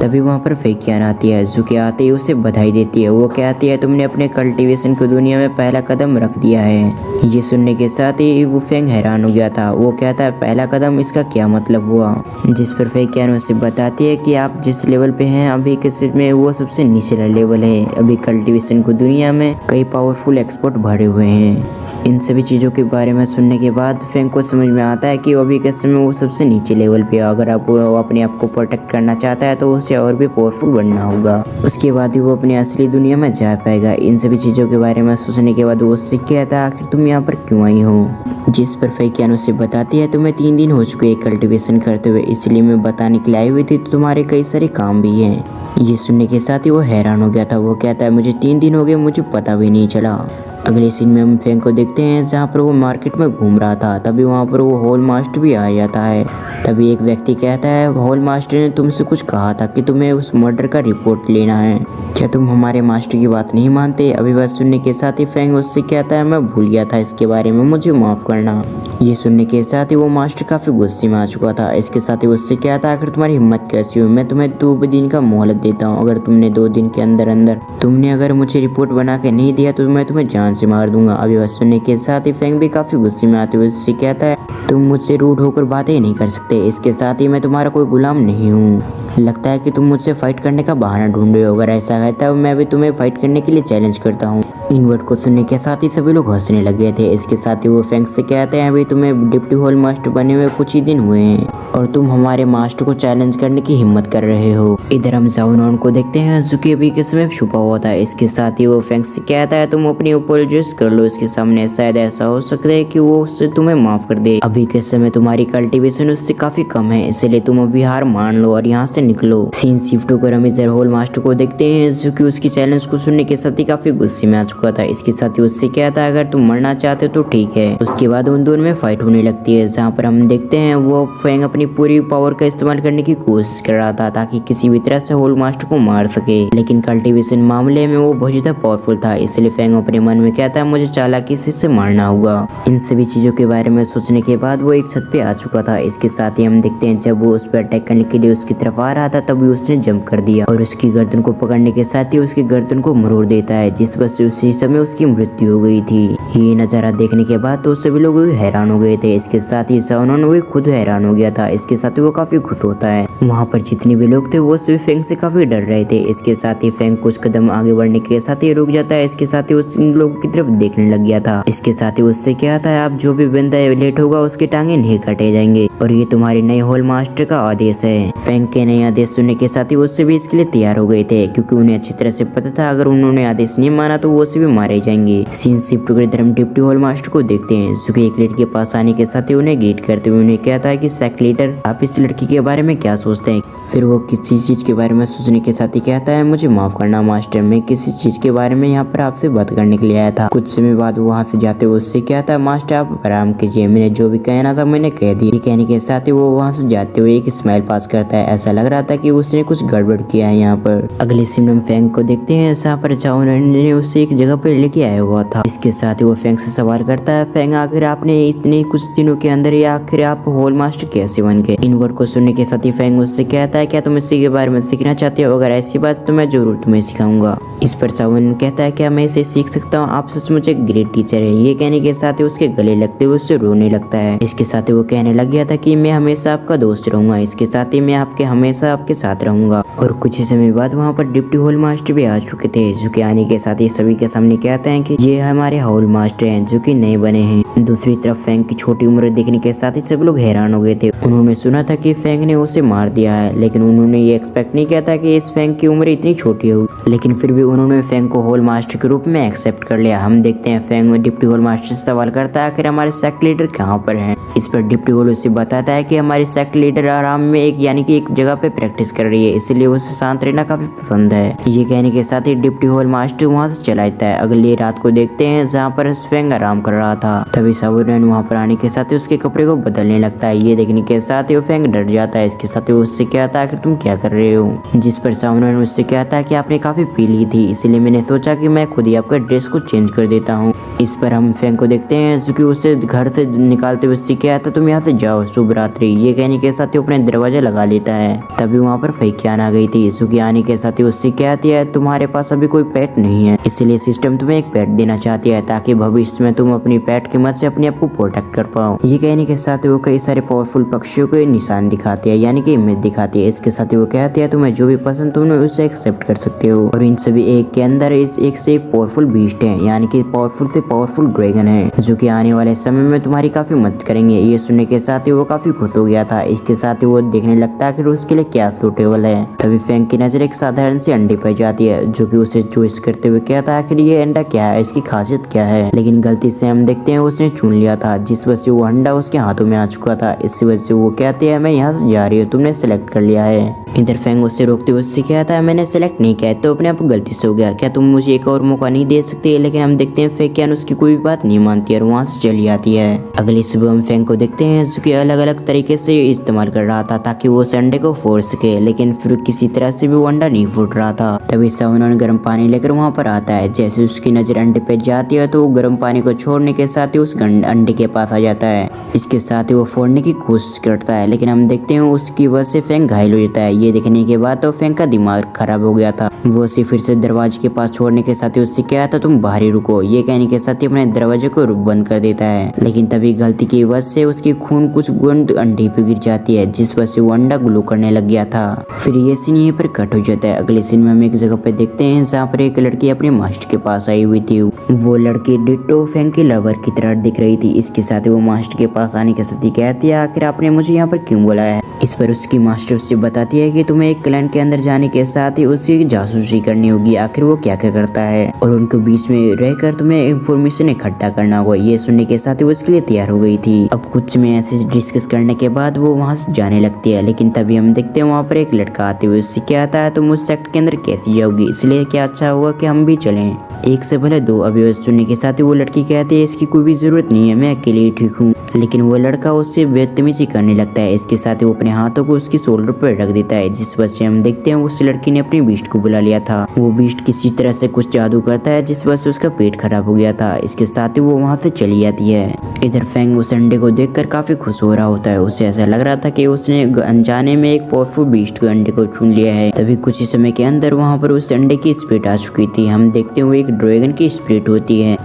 तभी वहाँ पर फेकियान आती है, जो कि आते ही उसे बधाई देती है। वो कहती है तुमने अपने कल्टीवेशन की दुनिया में पहला कदम रख दिया है। ये सुनने के साथ ही वो फेंग हैरान हो गया था। वो कहता है पहला कदम, इसका क्या मतलब हुआ। जिस पर फेकियान उसे बताती है कि आप जिस लेवल पे हैं अभी किसी में वो सबसे निचला लेवल है। अभी कल्टीवेशन की दुनिया में कई पावरफुल एक्सपर्ट भरे हुए हैं। इन सभी चीज़ों के बारे में सुनने के बाद फेंग को समझ में आता है कि अभी के समय वो सबसे नीचे लेवल पे है। अगर वो अपने आप को प्रोटेक्ट करना चाहता है तो उसे और भी पावरफुल बनना होगा, उसके बाद ही वो अपनी असली दुनिया में जा पाएगा। इन सभी चीज़ों के बारे में सोचने के बाद वो उससे कहता है आखिर तुम यहाँ पर क्यों आई हो। जिस पर फेकियान उसे बताती है तुम्हें 3 दिन हो चुके हैं कल्टीवेशन करते हुए, इसलिए मैं बताने के लिए आई हुई थी, तो तुम्हारे कई सारे काम भी हैं। ये सुनने के साथ ही वो हैरान हो गया था। वो कहता है मुझे 3 दिन हो गए, मुझे पता भी नहीं चला। अगले सीन में हम फेंग को देखते हैं जहाँ पर वो मार्केट में घूम रहा था। तभी वहाँ पर वो होल मास्टर भी आ जाता है। तभी एक व्यक्ति कहता है होल मास्टर ने तुमसे कुछ कहा था कि तुम्हें उस मर्डर का रिपोर्ट लेना है, क्या तुम हमारे मास्टर की बात नहीं मानते। अभी बात सुनने के साथ ही फेंग उससे कहता है मैं भूल गया था इसके बारे में, मुझे माफ करना। ये सुनने के साथ ही वो मास्टर काफी गुस्से में आ चुका था। इसके साथ ही उससे क्या था, आखिर तुम्हारी हिम्मत कैसी हुई, मैं तुम्हें 2 दिन का मोहलत देता हूँ, अगर तुमने 2 दिन के अंदर अंदर तुमने अगर मुझे रिपोर्ट बना के नहीं दिया तो मैं तुम्हें जान से मार दूंगा। अभी बस सुनने के साथ ही फेंग भी काफी गुस्से में आते हुए उससे कहता है तुम मुझसे रूड होकर बातें नहीं कर सकते, इसके साथ ही मैं तुम्हारा कोई गुलाम नहीं हूँ, लगता है कि तुम मुझसे फाइट करने का बहाना ढूंढ रहे हो, अगर ऐसा है तब मैं भी तुम्हें फाइट करने के लिए चैलेंज करता हूँ। इन वर्ड को सुनने के साथ ही सभी लोग हंसने लग गए थे। इसके साथ ही वो फेंग से कहते हैं अभी तुम्हें डिप्टी होल मास्टर बने हुए कुछ ही दिन हुए हैं और तुम हमारे मास्टर को चैलेंज करने की हिम्मत कर रहे हो। इधर हम जाओनॉन को देखते हैं जो कि अभी के समय छुपा हुआ था। इसके साथ ही वो फेंग से कहता है तुम अपनी अपोलोजाइज कर लो इसके सामने, शायद ऐसा हो सकता है कि वो उससे तुम्हें माफ कर दे। अभी के समय तुम्हारी कल्टीवेशन उससे काफी कम है, इसलिए तुम अभी हार मान लो और यहाँ से निकलो। सीन शिफ्ट होकर हम इधर होल मास्टर को देखते हैं जो कि उसकी चैलेंज को सुनने के साथ ही काफी गुस्से में आ चुका था। इसके साथ ही उससे कहता है अगर तुम मरना चाहते हो तो ठीक है। उसके बाद उन दोनों में फाइट होने लगती है, जहाँ पर हम देखते हैं वो फेंग अपनी पूरी पावर का इस्तेमाल करने की कोशिश कर रहा था ताकि किसी भी तरह से होल मास्टर को मार सके, लेकिन कल्टीवेशन मामले में वो बहुत ज्यादा पावरफुल था, इसलिए फेंग अपने मन में कहता है मुझे चालाकी से मारना होगा। इन सभी चीजों के बारे में सोचने के बाद वो एक छत पे आ चुका था। इसके साथ ही हम देखते हैं जब वो उस पर अटैक करने के लिए उसकी तरफ आ रहा था तभी उसने जंप कर दिया और उसकी गर्दन को पकड़ने के साथ ही उसकी गर्दन को मरोड़ देता है, जिस वजह से उसी समय उसकी मृत्यु हो गई थी। ये नजारा देखने के बाद तो सभी लोग हैरान हो गए थे। इसके साथ ही जाओनॉन वो खुद हैरान हो गया था। इसके साथ ही वो काफी खुश होता है। वहाँ पर जितने भी लोग थे वो सभी फेंग से काफी डर रहे थे। इसके साथ ही फेंग कुछ कदम आगे बढ़ने के साथ ही रुक जाता है। इसके साथ ही उस लोगों की तरफ देखने लग गया था। इसके साथ ही उससे क्या था आप जो भी बंदा लेट होगा उसके टांगे नहीं काटे जाएंगे और ये तुम्हारे नए होल मास्टर का आदेश है। फेंग के नए आदेश सुनने के साथ ही उससे भी इसके लिए तैयार हो गए थे, क्योंकि उन्हें अच्छी तरह से पता था अगर उन्होंने आदेश नहीं माना तो वो से भी मारे जाएंगे। सीन शिफ्ट होकर हम डिप्टी होल मास्टर को देखते हैं जो कि एक लड़की के पास आने के साथ ही उन्हें ग्रीट करते हुए उन्हें कहता है कि सेक लीडर आप इस लड़की के बारे में क्या सोचते हैं। फिर वो किसी चीज के बारे में सोचने के साथ ही कहता है मुझे माफ करना मास्टर, मैं किसी चीज के बारे में यहाँ पर आपसे बात करने के लिए आया था। कुछ समय बाद वो वहाँ से जाते हुए उससे कहता है मास्टर आप आराम कीजिए, मैंने जो भी कहना था मैंने कह दिया। ये कहने के साथ ही वो वहाँ से जाते हुए एक स्माइल पास करता है, ऐसा लग रहा था कि उसने कुछ गड़बड़ किया है। यहाँ पर अगले सीन में फेंग को देखते हैं जहाँ पर जाओनॉन ने उसे एक जगह पर लेके आया हुआ था। इसके साथ ही वो फेंग से सवाल करता है फेंग आखिर आपने इतने कुछ दिनों के अंदर या आखिर आप होल मास्टर कैसे बन गए। इन वर्ड को सुनने के साथ ही फेंग उससे कहता है क्या तुम इसी के बारे में सीखना चाहते हो, अगर ऐसी बात तो मैं जरूर तुम्हें सिखाऊंगा। इस पर जाओनॉन कहता है क्या मैं इसे सीख सकता हूँ, आप सचमुच एक ग्रेट टीचर है। ये कहने के साथ ही उसके गले लगते हुए उससे रोने लगता है। इसके साथ ही वो कहने लग गया था कि मैं हमेशा आपका दोस्त रहूंगा, इसके साथ ही मैं आपके हमेशा आपके साथ रहूंगा। और कुछ ही समय बाद वहाँ पर डिप्टी होल मास्टर भी आ चुके थे, जो कि आने के साथ ही सभी के सामने कहते हैं कि ये हमारे होल मास्टर हैं जो कि नए बने हैं। दूसरी तरफ फेंग की छोटी उम्र देखने के साथ ही सब लोग हैरान हो गए थे। उन्होंने सुना था कि फेंग ने उसे मार दिया है, लेकिन उन्होंने ये एक्सपेक्ट नहीं किया था कि इस फेंग की उम्र इतनी छोटी हो, लेकिन फिर भी उन्होंने फेंग को होल मास्टर के रूप में एक्सेप्ट कर लिया। हम देखते हैं फेंग डिप्टी होल मास्टर से सवाल करता है आखिर हमारे सेक्ट लीडर कहाँ पर हैं। इस पर डिप्टी होल उसे बताता है कि हमारी सेक्ट लीडर आराम में एक यानी कि एक जगह पे प्रैक्टिस कर रही है, इसलिए उसे शांत रहना काफी पसंद है। ये कहने के साथ ही डिप्टी होल मास्टर वहाँ से चला जाता है। अगली रात को देखते हैं जहाँ पर फेंग आराम कर रहा था, तभी जाओनॉन वहाँ पर आने के साथ ही उसके कपड़े को बदलने लगता है। ये देखने के साथ ही वो फेंग डर जाता है। इसके साथ ही उससे कहता है कि तुम क्या कर रहे हो, जिस पर जाओनॉन उससे कहता है कि आपने काफी पी ली थी, इसलिए मैंने सोचा कि मैं खुद ही आपका ड्रेस को चेंज कर देता हूँ। इस पर हम फेंग को देखते हैं जो कि उसे घर से निकालते हुए उससे कहता तुम यहाँ से जाओ, शुभ रात्रि। ये कहने के साथ ही अपने दरवाजा लगा लेता है। तभी वहाँ पर फैकियान आ गई थी, जो कि आने के साथ ही उससे कहती है तुम्हारे पास अभी कोई पेट नहीं है, इसलिए सिस्टम तुम्हें एक पेट देना चाहती है ताकि भविष्य में तुम अपनी पेट की मदद से अपने आप को प्रोटेक्ट कर पाओ। ये कहने के साथ ही वो कई सारे पावरफुल पक्षियों के निशान दिखाती है, यानी कि इमेज दिखाती है। इसके साथ ही वो कहती है तुम्हें जो भी पसंद तुम उसे एक्सेप्ट कर सकते हो, और इन सभी एक के अंदर इस एक से एक पावरफुल बीस्ट है, यानी कि पावरफुल से पावरफुल ड्रैगन है, जो कि आने वाले समय में तुम्हारी काफी मदद करेंगे। ये सुनने के साथ ही वो काफी खुश हो गया था। इसके साथ ही वो देखने लगता है कि उसके लिए क्या सूटेबल है। तभी फेंग की नजर एक साधारण सी अंडे पर जाती है, जो कि उसे चॉइस करते हुए कहता है आखिर ये अंडा क्या है, इसकी खासियत क्या है, लेकिन गलती से हम देखते हैं उसने चुन लिया था, जिस वजह से वो अंडा उसके हाथों में आ चुका था। इस वजह से वो कहते हैं मैं यहाँ से जा रही हूँ, तुमने सेलेक्ट कर लिया है। इधर फेंग उससे रोकते हुए उससे कहता है मैंने सेलेक्ट नहीं किया तो अपने आप गलती से हो गया, क्या तुम मुझे एक और मौका नहीं दे सकते। लेकिन हम देखते हैं फैकियान उसकी कोई भी बात नहीं मानती और वहाँ से चली आती है। अगली सुबह हम फेंग को देखते हैं जो कि अलग अलग तरीके से इस्तेमाल कर रहा था ताकि वो उस अंडे को फोड़ सके, लेकिन फिर किसी तरह से भी वो अंडा नहीं फूट रहा था। तभी जाओनॉन गर्म पानी लेकर वहाँ पर आता है। जैसे उसकी नजर अंडे पे जाती है तो वो गर्म पानी को छोड़ने के साथ ही उस अंडे के के पास आ जाता है। इसके साथ ही वो फोड़ने की कोशिश करता है, लेकिन हम देखते हैं उसकी वजह से फेंग घायल हो जाता है। ये देखने के बाद तो फेंग का दिमाग खराब हो गया था। वो उसे फिर से दरवाजे के पास छोड़ने के साथ ही उससे क्या था, तुम बाहर ही रुको, ये कहने के साथ ही अपने दरवाजे को बंद कर देता है। लेकिन तभी गलती की वजह से उसकी खून कुछ बूंद अंडे पे गिर जाती है, जिस वजह से वो अंडा ग्लो करने लग गया था। फिर ये सीन यहीं पर कट हो जाता है। अगले सीन में हम एक जगह पे देखते हैं जहाँ पर एक लड़की अपने मास्टर के पास आई हुई थी। वो लड़की डिट्टो फेंग के लवर की तरह दिख रही थी। इसके साथ ही वो मास्टर के पास आने के साथ ही कहती है, आखिर आपने मुझे यहाँ पर क्यों बुलाया है। इस पर उसकी मास्टर उससे बताती है कि तुम्हें एक क्लैन के अंदर जाने के साथ ही उसकी जासूसी करनी होगी, आखिर वो क्या क्या करता है, और उनके बीच में रहकर तुम्हें इंफॉर्मेशन इकट्ठा करना होगा। ये सुनने के साथ ही वो उसके लिए तैयार हो गई थी। अब कुछ में ऐसे डिस्कस करने के बाद वो वहाँ से जाने लगती है, लेकिन तभी हम देखते हैं वहाँ पर एक लड़का आते हुए। उससे क्या आता है, तुम उस सेक्ट के अंदर कैसे जाओगी, इसलिए क्या अच्छा होगा कि हम भी चलें, एक से भले दो। अभी सुनने के साथ ही वो लड़की कहती है, इसकी कोई भी जरूरत नहीं है, मैं अकेले ही ठीक हूँ। लेकिन वो लड़का उससे बदतमीजी करने लगता है। इसके साथ ही वो अपने हाथों को उसकी शोल्डर पर रख देता है, जिस वजह से हम देखते हैं उस लड़की ने अपनी बीस्ट को बुला लिया था। वो बीस्ट किसी तरह से कुछ जादू करता है, जिस वजह से उसका पेट खराब हो गया था। इसके साथ ही वो वहाँ से चली जाती है। इधर फेंग उस अंडे को देखकर काफी खुश हो रहा होता है। उसे ऐसा लग रहा था कि उसने अनजाने में एक पावरफुल बीस्ट के अंडे को चुन लिया है। तभी कुछ ही समय के अंदर वहाँ पर उस अंडे की स्प्रिट आ चुकी थी। हम देखते हैं वो एक ड्रैगन की स्प्रिट होती है।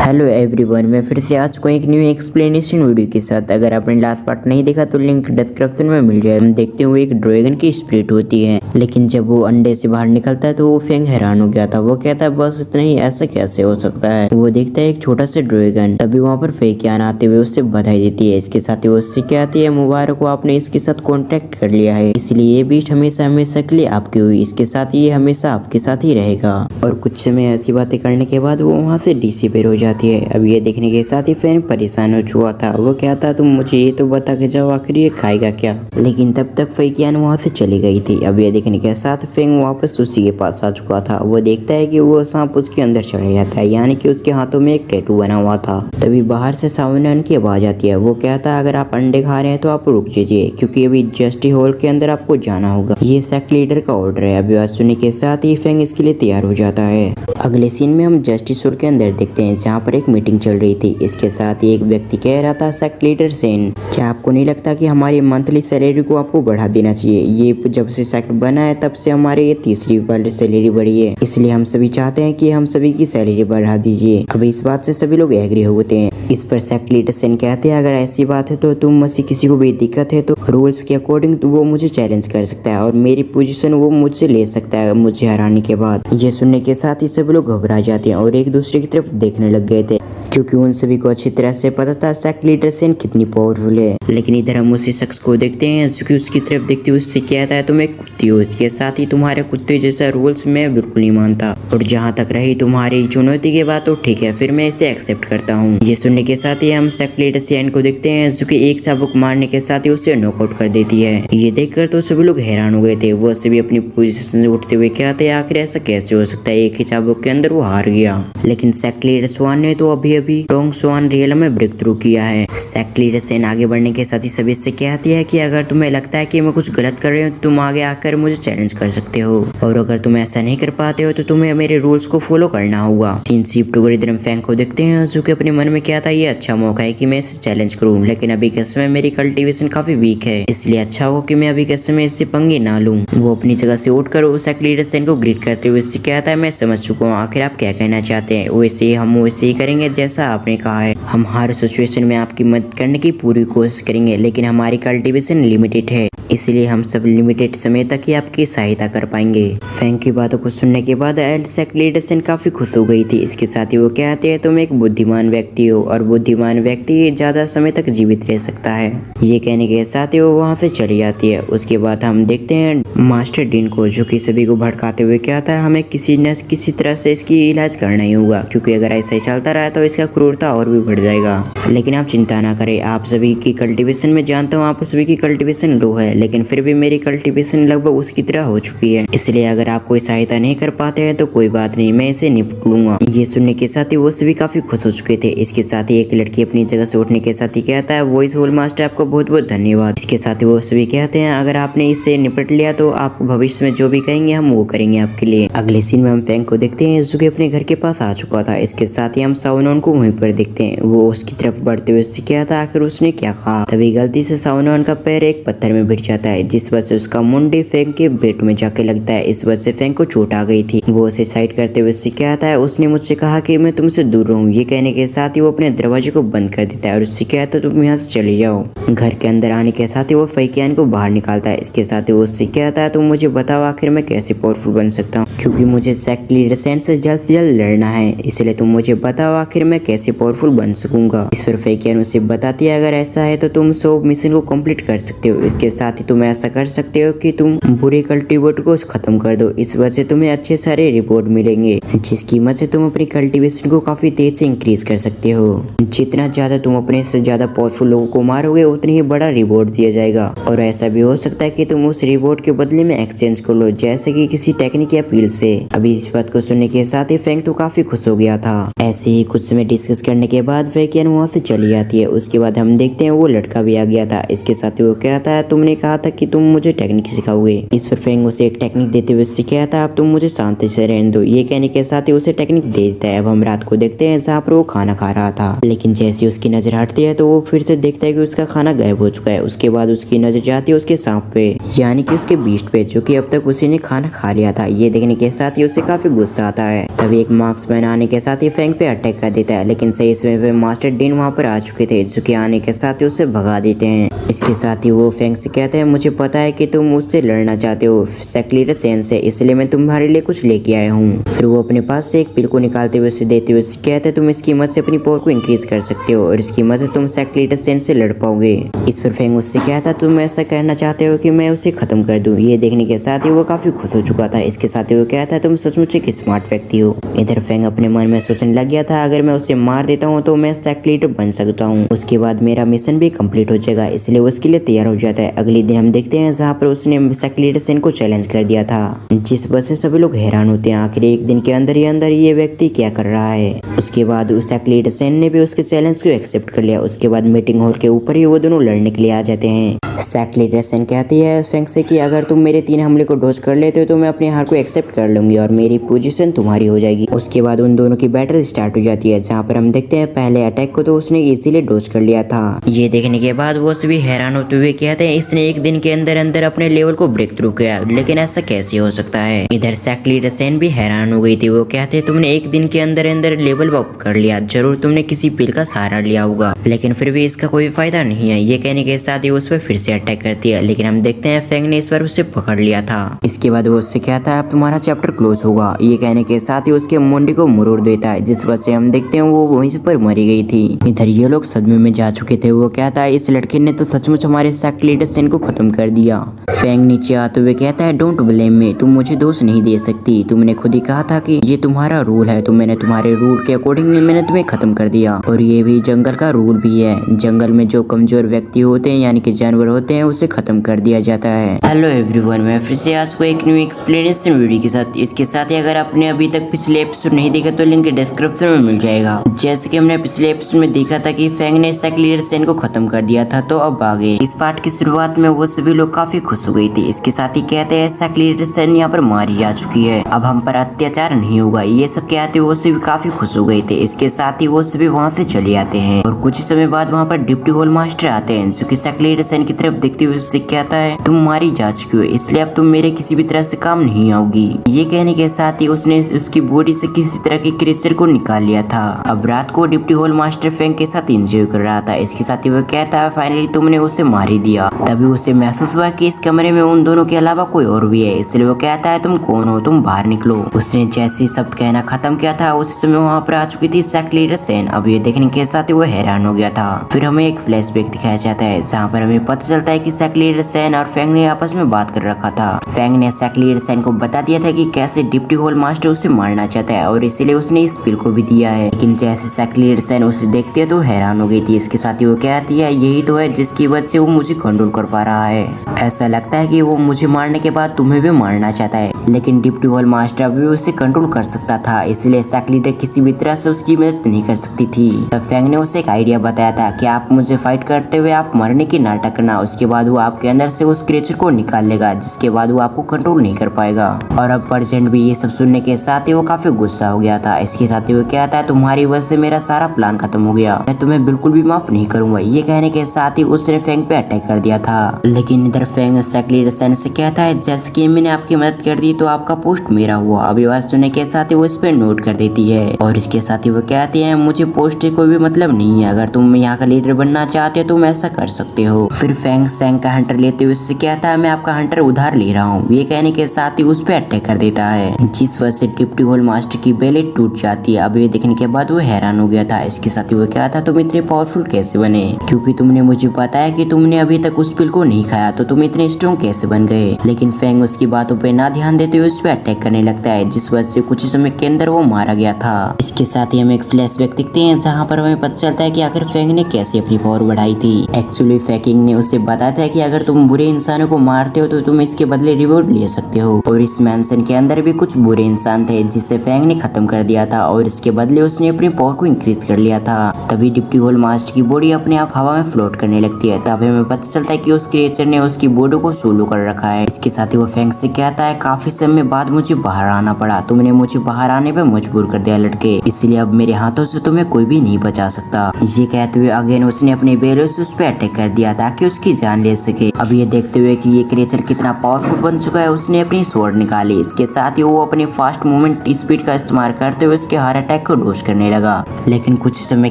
हेलो एवरीवन, मैं फिर से आज को एक न्यू एक्सप्लेनेशन वीडियो के साथ। अगर आपने लास्ट पार्ट नहीं देखा तो लिंक डिस्क्रिप्शन में मिल जाए। हम देखते हैं वो एक ड्रैगन की स्प्रिट होती है, लेकिन जब वो अंडे से बाहर निकलता है तो वो फेंग हैरान हो गया था। वो कहता है बस इतना ही, ऐसा कैसे हो सकता है। वो देखता है एक छोटा सा ड्रैगन। तभी वहाँ पर फेकियान आते हुए उससे बधाई देती है। इसके साथ ही वो उससे कहती है, मुबारक हो, आपने इसके साथ कॉन्टेक्ट कर लिया है, इसलिए ये बीस्ट हमेशा हमेशा के लिए आपकी हुई। इसके साथ ये हमेशा आपके साथ ही रहेगा। और कुछ समय ऐसी बातें करने के बाद वो वहाँ से डिसअपीयर हो जाती है। अब ये देखने के साथ ही फेंग परेशान हो चुका था। वो कहता, तुम मुझे ये तो बता के जाओ, आखिर ये खाएगा क्या। लेकिन तब तक फेकियान वहाँ से चली गई थी। अब ये देखने के साथ फेंग वापस उसी के पास आ चुका था। वो देखता है कि वो सांप उसके अंदर चढ़ जाता है, यानी कि उसके हाथों में एक टैटू बना हुआ था। तभी बाहर से सावधान की आवाज आती है। वो कहता है, अगर आप अंडे खा रहे हैं तो आप रुक जाइए, क्योंकि अभी जस्टिस हॉल के अंदर आपको जाना होगा, ये सेक्ट लीडर का ऑर्डर है। अभी बात सुनने के साथ ही फेंग इसके लिए तैयार हो जाता है। अगले सीन में हम जस्टिस हॉल के अंदर देखते हैं, जहाँ पर एक मीटिंग चल रही थी। इसके साथ ही एक व्यक्ति कह रहा था, सेक्ट लीडर सेन, क्या आपको नहीं लगता कि हमारी मंथली सैलरी को आपको बढ़ा देना चाहिए। ये जब से सेक्ट बना है तब से हमारे ये तीसरी बार सैलरी बढ़ी है, इसलिए हम सभी चाहते हैं कि हम सभी की सैलरी बढ़ा दीजिए। अब इस बात से सभी लोग एग्री होते हैं। इस पर सेक्ट लीडर सेन कहते हैं, अगर ऐसी बात है तो तुम में से किसी को भी दिक्कत है तो रूल्स के अकॉर्डिंग तो वो मुझे चैलेंज कर सकता है और मेरी पोजीशन वो मुझसे ले सकता है मुझे हराने के बाद। ये सुनने के साथ ही सभी लोग घबरा जाते हैं और एक दूसरे की तरफ देखने लग गए थे, क्योंकि उन सभी को अच्छी तरह से पता था सेक्ट लीडर सेन कितनी पावरफुल है। लेकिन इधर हम उसी शख्स को देखते हैं जो कि उसकी तरफ देखते हुए उससे कहता है, तुम एक कुत्ती हो, इसके साथ ही तुम्हारे कुत्ते जैसा रूल्स मैं बिल्कुल नहीं मानता, और जहाँ तक रही तुम्हारी चुनौती की बात तो ठीक है, फिर मैं इसे एक्सेप्ट करता हूँ। ये सुनने के साथ ही हम सेक्ट लीडर सेन को देखते हैं जो कि एक चाबुक मारने के साथ ही उसे नॉकआउट कर देती है। ये देखकर तो सभी लोग हैरान हो गए थे। वो सभी अपनी पोजीशन से उठते हुए कहते हैं, आखिर ऐसा कैसे हो सकता है, एक ही चाबुक के अंदर वो हार गया। लेकिन सेक्ट लीडर स्वान ने तो अभी टोंग स्वान रियल में ब्रेक थ्रू किया है। सेक्ट लीडर सेन आगे बढ़ने के साथ ही सभी से कहती है कि अगर तुम्हें लगता है कि मैं कुछ गलत कर रही हूँ, तुम आगे आकर मुझे चैलेंज कर सकते हो, और अगर तुम ऐसा नहीं कर पाते हो तो तुम्हें मेरे रूल्स को फॉलो करना होगा। सीन शिफ्ट होकर इधर हम फेंग को देखते हैं जो कि अपने मन में क्या था, ये अच्छा मौका है कि मैं इसे चैलेंज करूँ, लेकिन अभी के समय मेरी कल्टीवेशन काफी वीक है, इसलिए अच्छा हो कि मैं अभी के समय इससे पंगे ना लूं। वो अपनी जगह से उठकर उस सेक्ट लीडर सेन को ग्रीट करते हुए इससे कहता है, मैं समझ चुका हूँ, आखिर आप क्या कहना चाहते हैं, वैसे हम वैसे ही करेंगे जैसा आपने कहा है। हम हर सिचुएशन में आपकी मदद करने की पूरी कोशिश करेंगे, लेकिन हमारी कल्टीवेशन लिमिटेड है, इसलिए हम सब लिमिटेड समय तक ही आपकी सहायता कर पाएंगे। फेंग की बातों को सुनने के बाद सेक्ट लीडर सेन काफी खुश हो गई थी। इसके साथ ही वो कहते हैं, तुम एक बुद्धिमान व्यक्ति हो और बुद्धिमान व्यक्ति ज्यादा समय तक जीवित रह सकता है। ये कहने के साथ ही वो वहाँ से चली जाती है। उसके बाद हम देखते हैं मास्टर डीन को, जो कि सभी को भड़काते हुए कहता है, हमें किसी न किसी तरह से इसकी इलाज करना ही होगा, क्योंकि अगर ऐसा ही चलता रहा तो इसका क्रूरता और भी बढ़ जाएगा। लेकिन आप चिंता ना करें, आप सभी की कल्टीवेशन में जानता हूँ, आप सभी की कल्टीवेशन लो है, लेकिन फिर भी मेरी कल्टीवेशन लगभग उसकी तरह हो चुकी है, इसलिए अगर आप कोई सहायता नहीं कर पाते हैं तो कोई बात नहीं, मैं इसे निपट लूंगा। ये सुनने के साथ ही वो सभी काफी खुश हो चुके थे। इसके साथ ही एक लड़की अपनी जगह से उठने के साथ ही कहता है, वॉइस होल मास्टर आपको बहुत बहुत धन्यवाद। इसके साथ ही वो सभी कहते हैं, अगर आपने इससे निपट लिया तो आप भविष्य में जो भी कहेंगे हम वो करेंगे आपके लिए। अगले सीन में हम फैंग को देखते हैं जो कि अपने घर के पास आ चुका था। इसके साथ ही हम साउनॉन को वहीं पर देखते हैं, वो उसकी तरफ बढ़ते हुए उससे कहता आखिर उसने क्या कहा। तभी गलती से साउनॉन का पैर एक पत्थर में भिड़ जाता है, जिस वजह से उसका मुंडी फैंग के पेट में जाके लगता है। इस वजह से फैंग को चोट आ गई थी। वो उसे साइड करते हुए उससे कहता है, उसने मुझसे कहा कि मैं तुमसे दूर रहूं। ये कहने के साथ ही वो अपने दरवाजे को बंद कर देता है और उससे कहता है तुम यहाँ से चले जाओ। घर के अंदर आने के साथ ही वो फैकियान को बाहर निकालता है। इसके साथ ही वो उससे कहता है, तुम मुझे बताओ आखिर मैं कैसे पावरफुल बन सकता हूँ, क्योंकि मुझे सेक्ट लीडर सेन से जल्द लड़ना है, इसलिए तुम मुझे बताओ आखिर मैं कैसे पावरफुल बन सकूंगा। इस पर फैकियान उसे बताती है, अगर ऐसा है तो तुम 100 मिशन को कंप्लीट कर सकते हो। इसके साथ ही तुम ऐसा कर सकते हो कि तुम बुरे कल्टीवेटर को खत्म कर दो। इस वजह से तुम्हें अच्छे सारे रिवॉर्ड मिलेंगे, जिसकी मदद से तुम अपनी कल्टीवेशन को काफी तेज से इंक्रीज कर सकते हो। जितना ज्यादा तुम अपने से ज्यादा पावरफुल लोगों को मारोगे उतनी ही बड़ा रिवॉर्ड दिया जाएगा। और ऐसा भी हो सकता है कि तुम उस रिवॉर्ड के बदले में एक्सचेंज कर लो, जैसे कि किसी टेक्निक या पील से। अभी इस बात को सुनने के साथ ही फैंग तो काफी खुश हो गया था। ऐसे ही कुछ समय डिस्कस करने के बाद फैकियन वहाँ से चली जाती है। उसके बाद हम देखते हैं वो लड़का भी आ गया था। इसके साथ ही वो कहता है, तुमने कहा था कि तुम मुझे टेक्निक सिखाओगे। इस पर फैंग उसे एक टेक्निक देते हुए उससे कहता है, अब तुम मुझे शांति से रहने दो। ये कहने के साथ ही उसे टेक्निक दे देता है। अब हम रात को देखते हैं जहाँ पर वो खाना खा रहा था, लेकिन जैसे उसकी नजर हटती है तो वो फिर से देखता है कि उसका खाना गायब हो चुका है। उसके बाद उसकी नजर जाती है उसके सांप पे, यानी कि उसके बीस्ट पे, जो कि अब तक उसी ने खाना खा लिया था। ये देखने के साथ ही उसे काफी गुस्सा आता है। तभी एक मार्क्समैन आने के साथ ही फैंग पे अटैक कर देता है, लेकिन सही समय पे मास्टर डीन वहाँ पर आ चुके थे, जो कि आने के साथ ही उसे भगा देते हैं। इसके साथ ही वो फैंग से कहते हैं, मुझे पता है कि तुम मुझसे लड़ना चाहते हो सेक्ट लीडर सेन से, इसलिए मैं तुम्हारे लिए कुछ लेके आया हूँ। फिर वो अपने पास से एक पिल को निकालते हुए उसे देते हुए कहते हैं, तुम इसकी मदद से अपनी पावर को इंक्रीज कर सकते हो और इसकी मदद से तुम सेक्ट लीडर सेन से लड़ पाओगे। इस पर फैंग उससे कहता है, तुम ऐसा करना चाहते हो कि मैं उसे खत्म कर दूं। ये देखने के साथ ही वो काफी खुश हो चुका था। इसके साथ ही वो कहता है, तुम सचमुच एक स्मार्ट व्यक्ति हो। इधर फैंग अपने मन में सोचने लग गया था, अगर मैं उसे मार देता हूँ तो मैं सेक्ट लीडर बन सकता हूँ, उसके बाद मेरा मिशन भी कंप्लीट हो जाएगा, इसलिए उसके लिए तैयार हो जाता है। अगले दिन हम देखते हैं जहाँ पर उसने सेक्ट लीडर सेन को चैलेंज कर दिया था, जिस वजह से सभी लोग हैरान होते हैं आखिर एक दिन के अंदर ये व्यक्ति क्या कर रहा है। उसके बाद उस सेक्ट लीडर सेन ने भी उसके चैलेंज को एक्सेप्ट कर लिया। उसके बाद मीटिंग हॉल के ऊपर ही वो दोनों लड़ने के लिए आ जाते हैं। सेक्ट लीडर सेन कहती है फैंग से कि अगर तुम मेरे 3 हमले को डॉज कर लेते हो तो मैं अपनी हार को एक्सेप्ट कर लूंगी और मेरी पोजीशन तुम्हारी हो जाएगी। उसके बाद उन दोनों की बैटल स्टार्ट हो जाती है, जहाँ पर हम देखते हैं पहले अटैक को तो उसने इजीली डॉज कर लिया था। ये देखने के बाद वो सभी हैरान होते हुए कहते हैं, इसने एक दिन के अंदर अंदर अपने लेवल को ब्रेक थ्रू किया, लेकिन ऐसा कैसे हो सकता है। इधर सेक्ट लीडर सेन भी हैरान हो गई थी। वो कहते, तुमने एक दिन के अंदर अंदर लेवल अप कर लिया, जरूर तुमने किसी पिल का सहारा लिया होगा, लेकिन फिर भी इसका कोई फायदा नहीं है। ये कहने के साथ ही उस पर फिर से अटैक करती है, लेकिन हम देखते हैं फैंग ने इस बार उसे पकड़ लिया था। इसके बाद वो उससे कहता है, अब तुम्हारा चैप्टर क्लोज होगा। ये कहने के साथ ही उसके मुंडी को मुड़ोड़ देता है, जिस वजह से हम देखते हैं वो वहीं पर मरी गई थी। इधर ये लोग सदमे में जा चुके थे। वो कहता है, इस लड़के ने तो सचमुच हमारे सेक्ट लीडर सेन को खत्म कर दिया। फैंग नीचे आते हुए कहता है, डोंट ब्लेम मी, तुम मुझे दोष नहीं दे सकती, तुमने खुद ही कहा था कि ये तुम्हारा रूल है, तो मैंने तुम्हारे रूल के अकॉर्डिंगली मैंने तुम्हें खत्म कर दिया। और ये भी जंगल का रूल भी है, जंगल में जो कमजोर व्यक्ति होते हैं यानी कि जानवर होते हैं उसे खत्म कर दिया जाता है। हेलो एवरीवन, मैं फिर से आज को एक न्यू एक्सप्लेनेशन वीडियो के साथ। इसके साथ ही अगर आपने अभी तक पिछले एपिसोड नहीं देखा तो लिंक डिस्क्रिप्शन में मिल जाएगा। जैसे कि हमने पिछले एपिसोड में देखा था कि फैंग ने सेक्ट लीडर सेन को खत्म कर दिया था, तो अब आगे इस पार्ट की शुरुआत में वो सभी लोग काफी खुश हो गई थी। इसके साथ ही कहते हैं सेक्ट लीडर सेन यहाँ पर मारी जा चुकी है, अब हम पर अत्याचार नहीं होगा। ये सब कहते वो सभी काफी खुश हो गए थे। इसके साथ ही वो सभी वहाँ से चले आते हैं और कुछ समय बाद वहाँ पर डिप्टी होल मास्टर आते हैं, जो कि सेक्ट लीडर सेन की तरफ देखते हुए उससे कहता है, तुम मारी जा चुकी हो, इसलिए अब तुम मेरे किसी भी तरह से काम नहीं आओगी। ये कहने के साथ ही उसने उसकी बॉडी से किसी तरह के क्रेचर को निकाल लिया था। अब रात को डिप्टी होल मास्टर फैंग के साथ एंजॉय कर रहा था। इसके साथ ही वो कहता है, फाइनली तुमने उसे मार ही दिया। तभी उसे महसूस हुआ कि इस कमरे में उन दोनों के अलावा कोई और भी है, इसलिए वो कहता है, तुम कौन हो, तुम बाहर निकलो। उसने जैसे शब्द कहना खत्म किया था उस समय वहाँ पर आ चुकी थी सेक्ट लीडर सेन। अब ये देखने के साथ ही वो हैरान हो गया था। फिर हमें एक फ्लैशबैक दिखाया जाता है, जहाँ पर हमें पता चलता है कि सेक्रेटरी सैन और फेंग ने आपस में बात कर रखा था। फेंग ने सेक्रेटरी सैन को बता दिया था कि कैसे डिप्टी होल मास्टर उसे मारना चाहता है और इसीलिए उसने इस पिल को भी दिया है। लेकिन जैसे सेक्रेटरी सैन उसे देखती है तो हैरान हो गई थी। इसके साथ ही वो कहती है यही तो है जिसकी वजह से वो मुझे कंट्रोल कर पा रहा है। ऐसा लगता है कि वो मुझे मारने के बाद तुम्हें भी मारना चाहता है, लेकिन डिप्टी होल मास्टर अभी उसे कंट्रोल कर सकता था, इसलिए सेक्रेटरी किसी भी तरह से उसकी मदद नहीं कर सकती थी। तब फेंग ने उसे एक आइडिया बताया था कि आप मुझे फाइट करते हुए आप मरने की नाटक करना, उसके बाद वो आपके अंदर से उस क्रिएचर को निकाल लेगा, जिसके बाद वो आपको कंट्रोल नहीं कर पाएगा। और अब परसेंट भी ये सब सुनने के साथ ही वो काफी गुस्सा हो गया था। इसके साथ ही वो कहता है तुम्हारी वजह से मेरा सारा प्लान खत्म हो गया, मैं तुम्हें बिल्कुल भी माफ नहीं करूंगा। ये कहने के साथ ही उसने फेंग पे अटैक कर दिया था। लेकिन इधर फेंग सेक्रेटरी सैन से कहता है जैसे कि मैंने आपकी मदद कर दी तो आपका पोस्ट मेरा हुआ। अभी बात सुनने के साथ ही वो इस पे नोट कर देती है और इसके साथ ही वो कहते हैं मुझे पोस्ट से कोई भी मतलब नहीं है, अगर तुम यहाँ का लीडर बनना चाहते हो तुम ऐसा कर सकते हो। फिर फेंग सैंग का हंटर लेते हुए उससे कहता है मैं आपका हंटर उधार ले रहा हूँ। ये कहने के साथ ही उस पे अटैक कर देता है, जिस वजह से डिप्टी होल मास्टर की बेले टूट जाती है। अब ये देखने के बाद वो हैरान हो गया था। इसके साथ ही वो कहता तुम इतने पावरफुल कैसे बने, क्योंकि तुमने मुझे बताया कि तुमने अभी तक उस पिल को नहीं खाया, तो तुम इतने स्ट्रॉन्ग कैसे बन गए। लेकिन फेंग उसकी बातों पे ना ध्यान देते हुए उस पे अटैक करने लगता है, जिस वजह से कुछ समय के अंदर वो मारा गया था। इसके साथ ही हम एक फ्लैशबैक देखते हैं जहाँ पर हमें पता चलता है कि आखिर फेंग ने कैसे अपनी पावर बढ़ाई थी। एक्चुअली फेकिंग ने उसे बताया था कि अगर तुम बुरे इंसानों को मारते हो तो तुम इसके बदले रिवॉर्ड ले सकते हो, और इस मैंशन के अंदर भी कुछ बुरे इंसान थे जिसे फेंग ने खत्म कर दिया था और इसके बदले उसने अपनी पावर को इंक्रीज कर लिया था। तभी डिप्टी होल मास्टर की बॉडी अपने आप हवा में फ्लोट करने लगती है। तब हमें पता चलता है कि उस क्रिएचर ने उसकी बॉडी को सोलो कर रखा है। इसके साथ ही वो फेंग से कहता है काफी समय बाद मुझे बाहर आना पड़ा, तुमने मुझे बाहर आने पे मजबूर कर दिया लड़के, इसलिए अब मेरे हाथों से तुम्हें कोई भी नहीं बचा सकता। ये कहते हुए अगेन उसने अपने बेलों से उस पे अटैक कर दिया ताकि उसकी जान ले सके। अब ये देखते हुए कि ये क्रिएचर कितना पावरफुल बन चुका है, उसने अपनी स्वॉर्ड निकाली। इसके साथ ही वो अपने फास्ट मूवमेंट स्पीड का इस्तेमाल करते हुए उसके हर अटैक को डोज करने लगा। लेकिन कुछ समय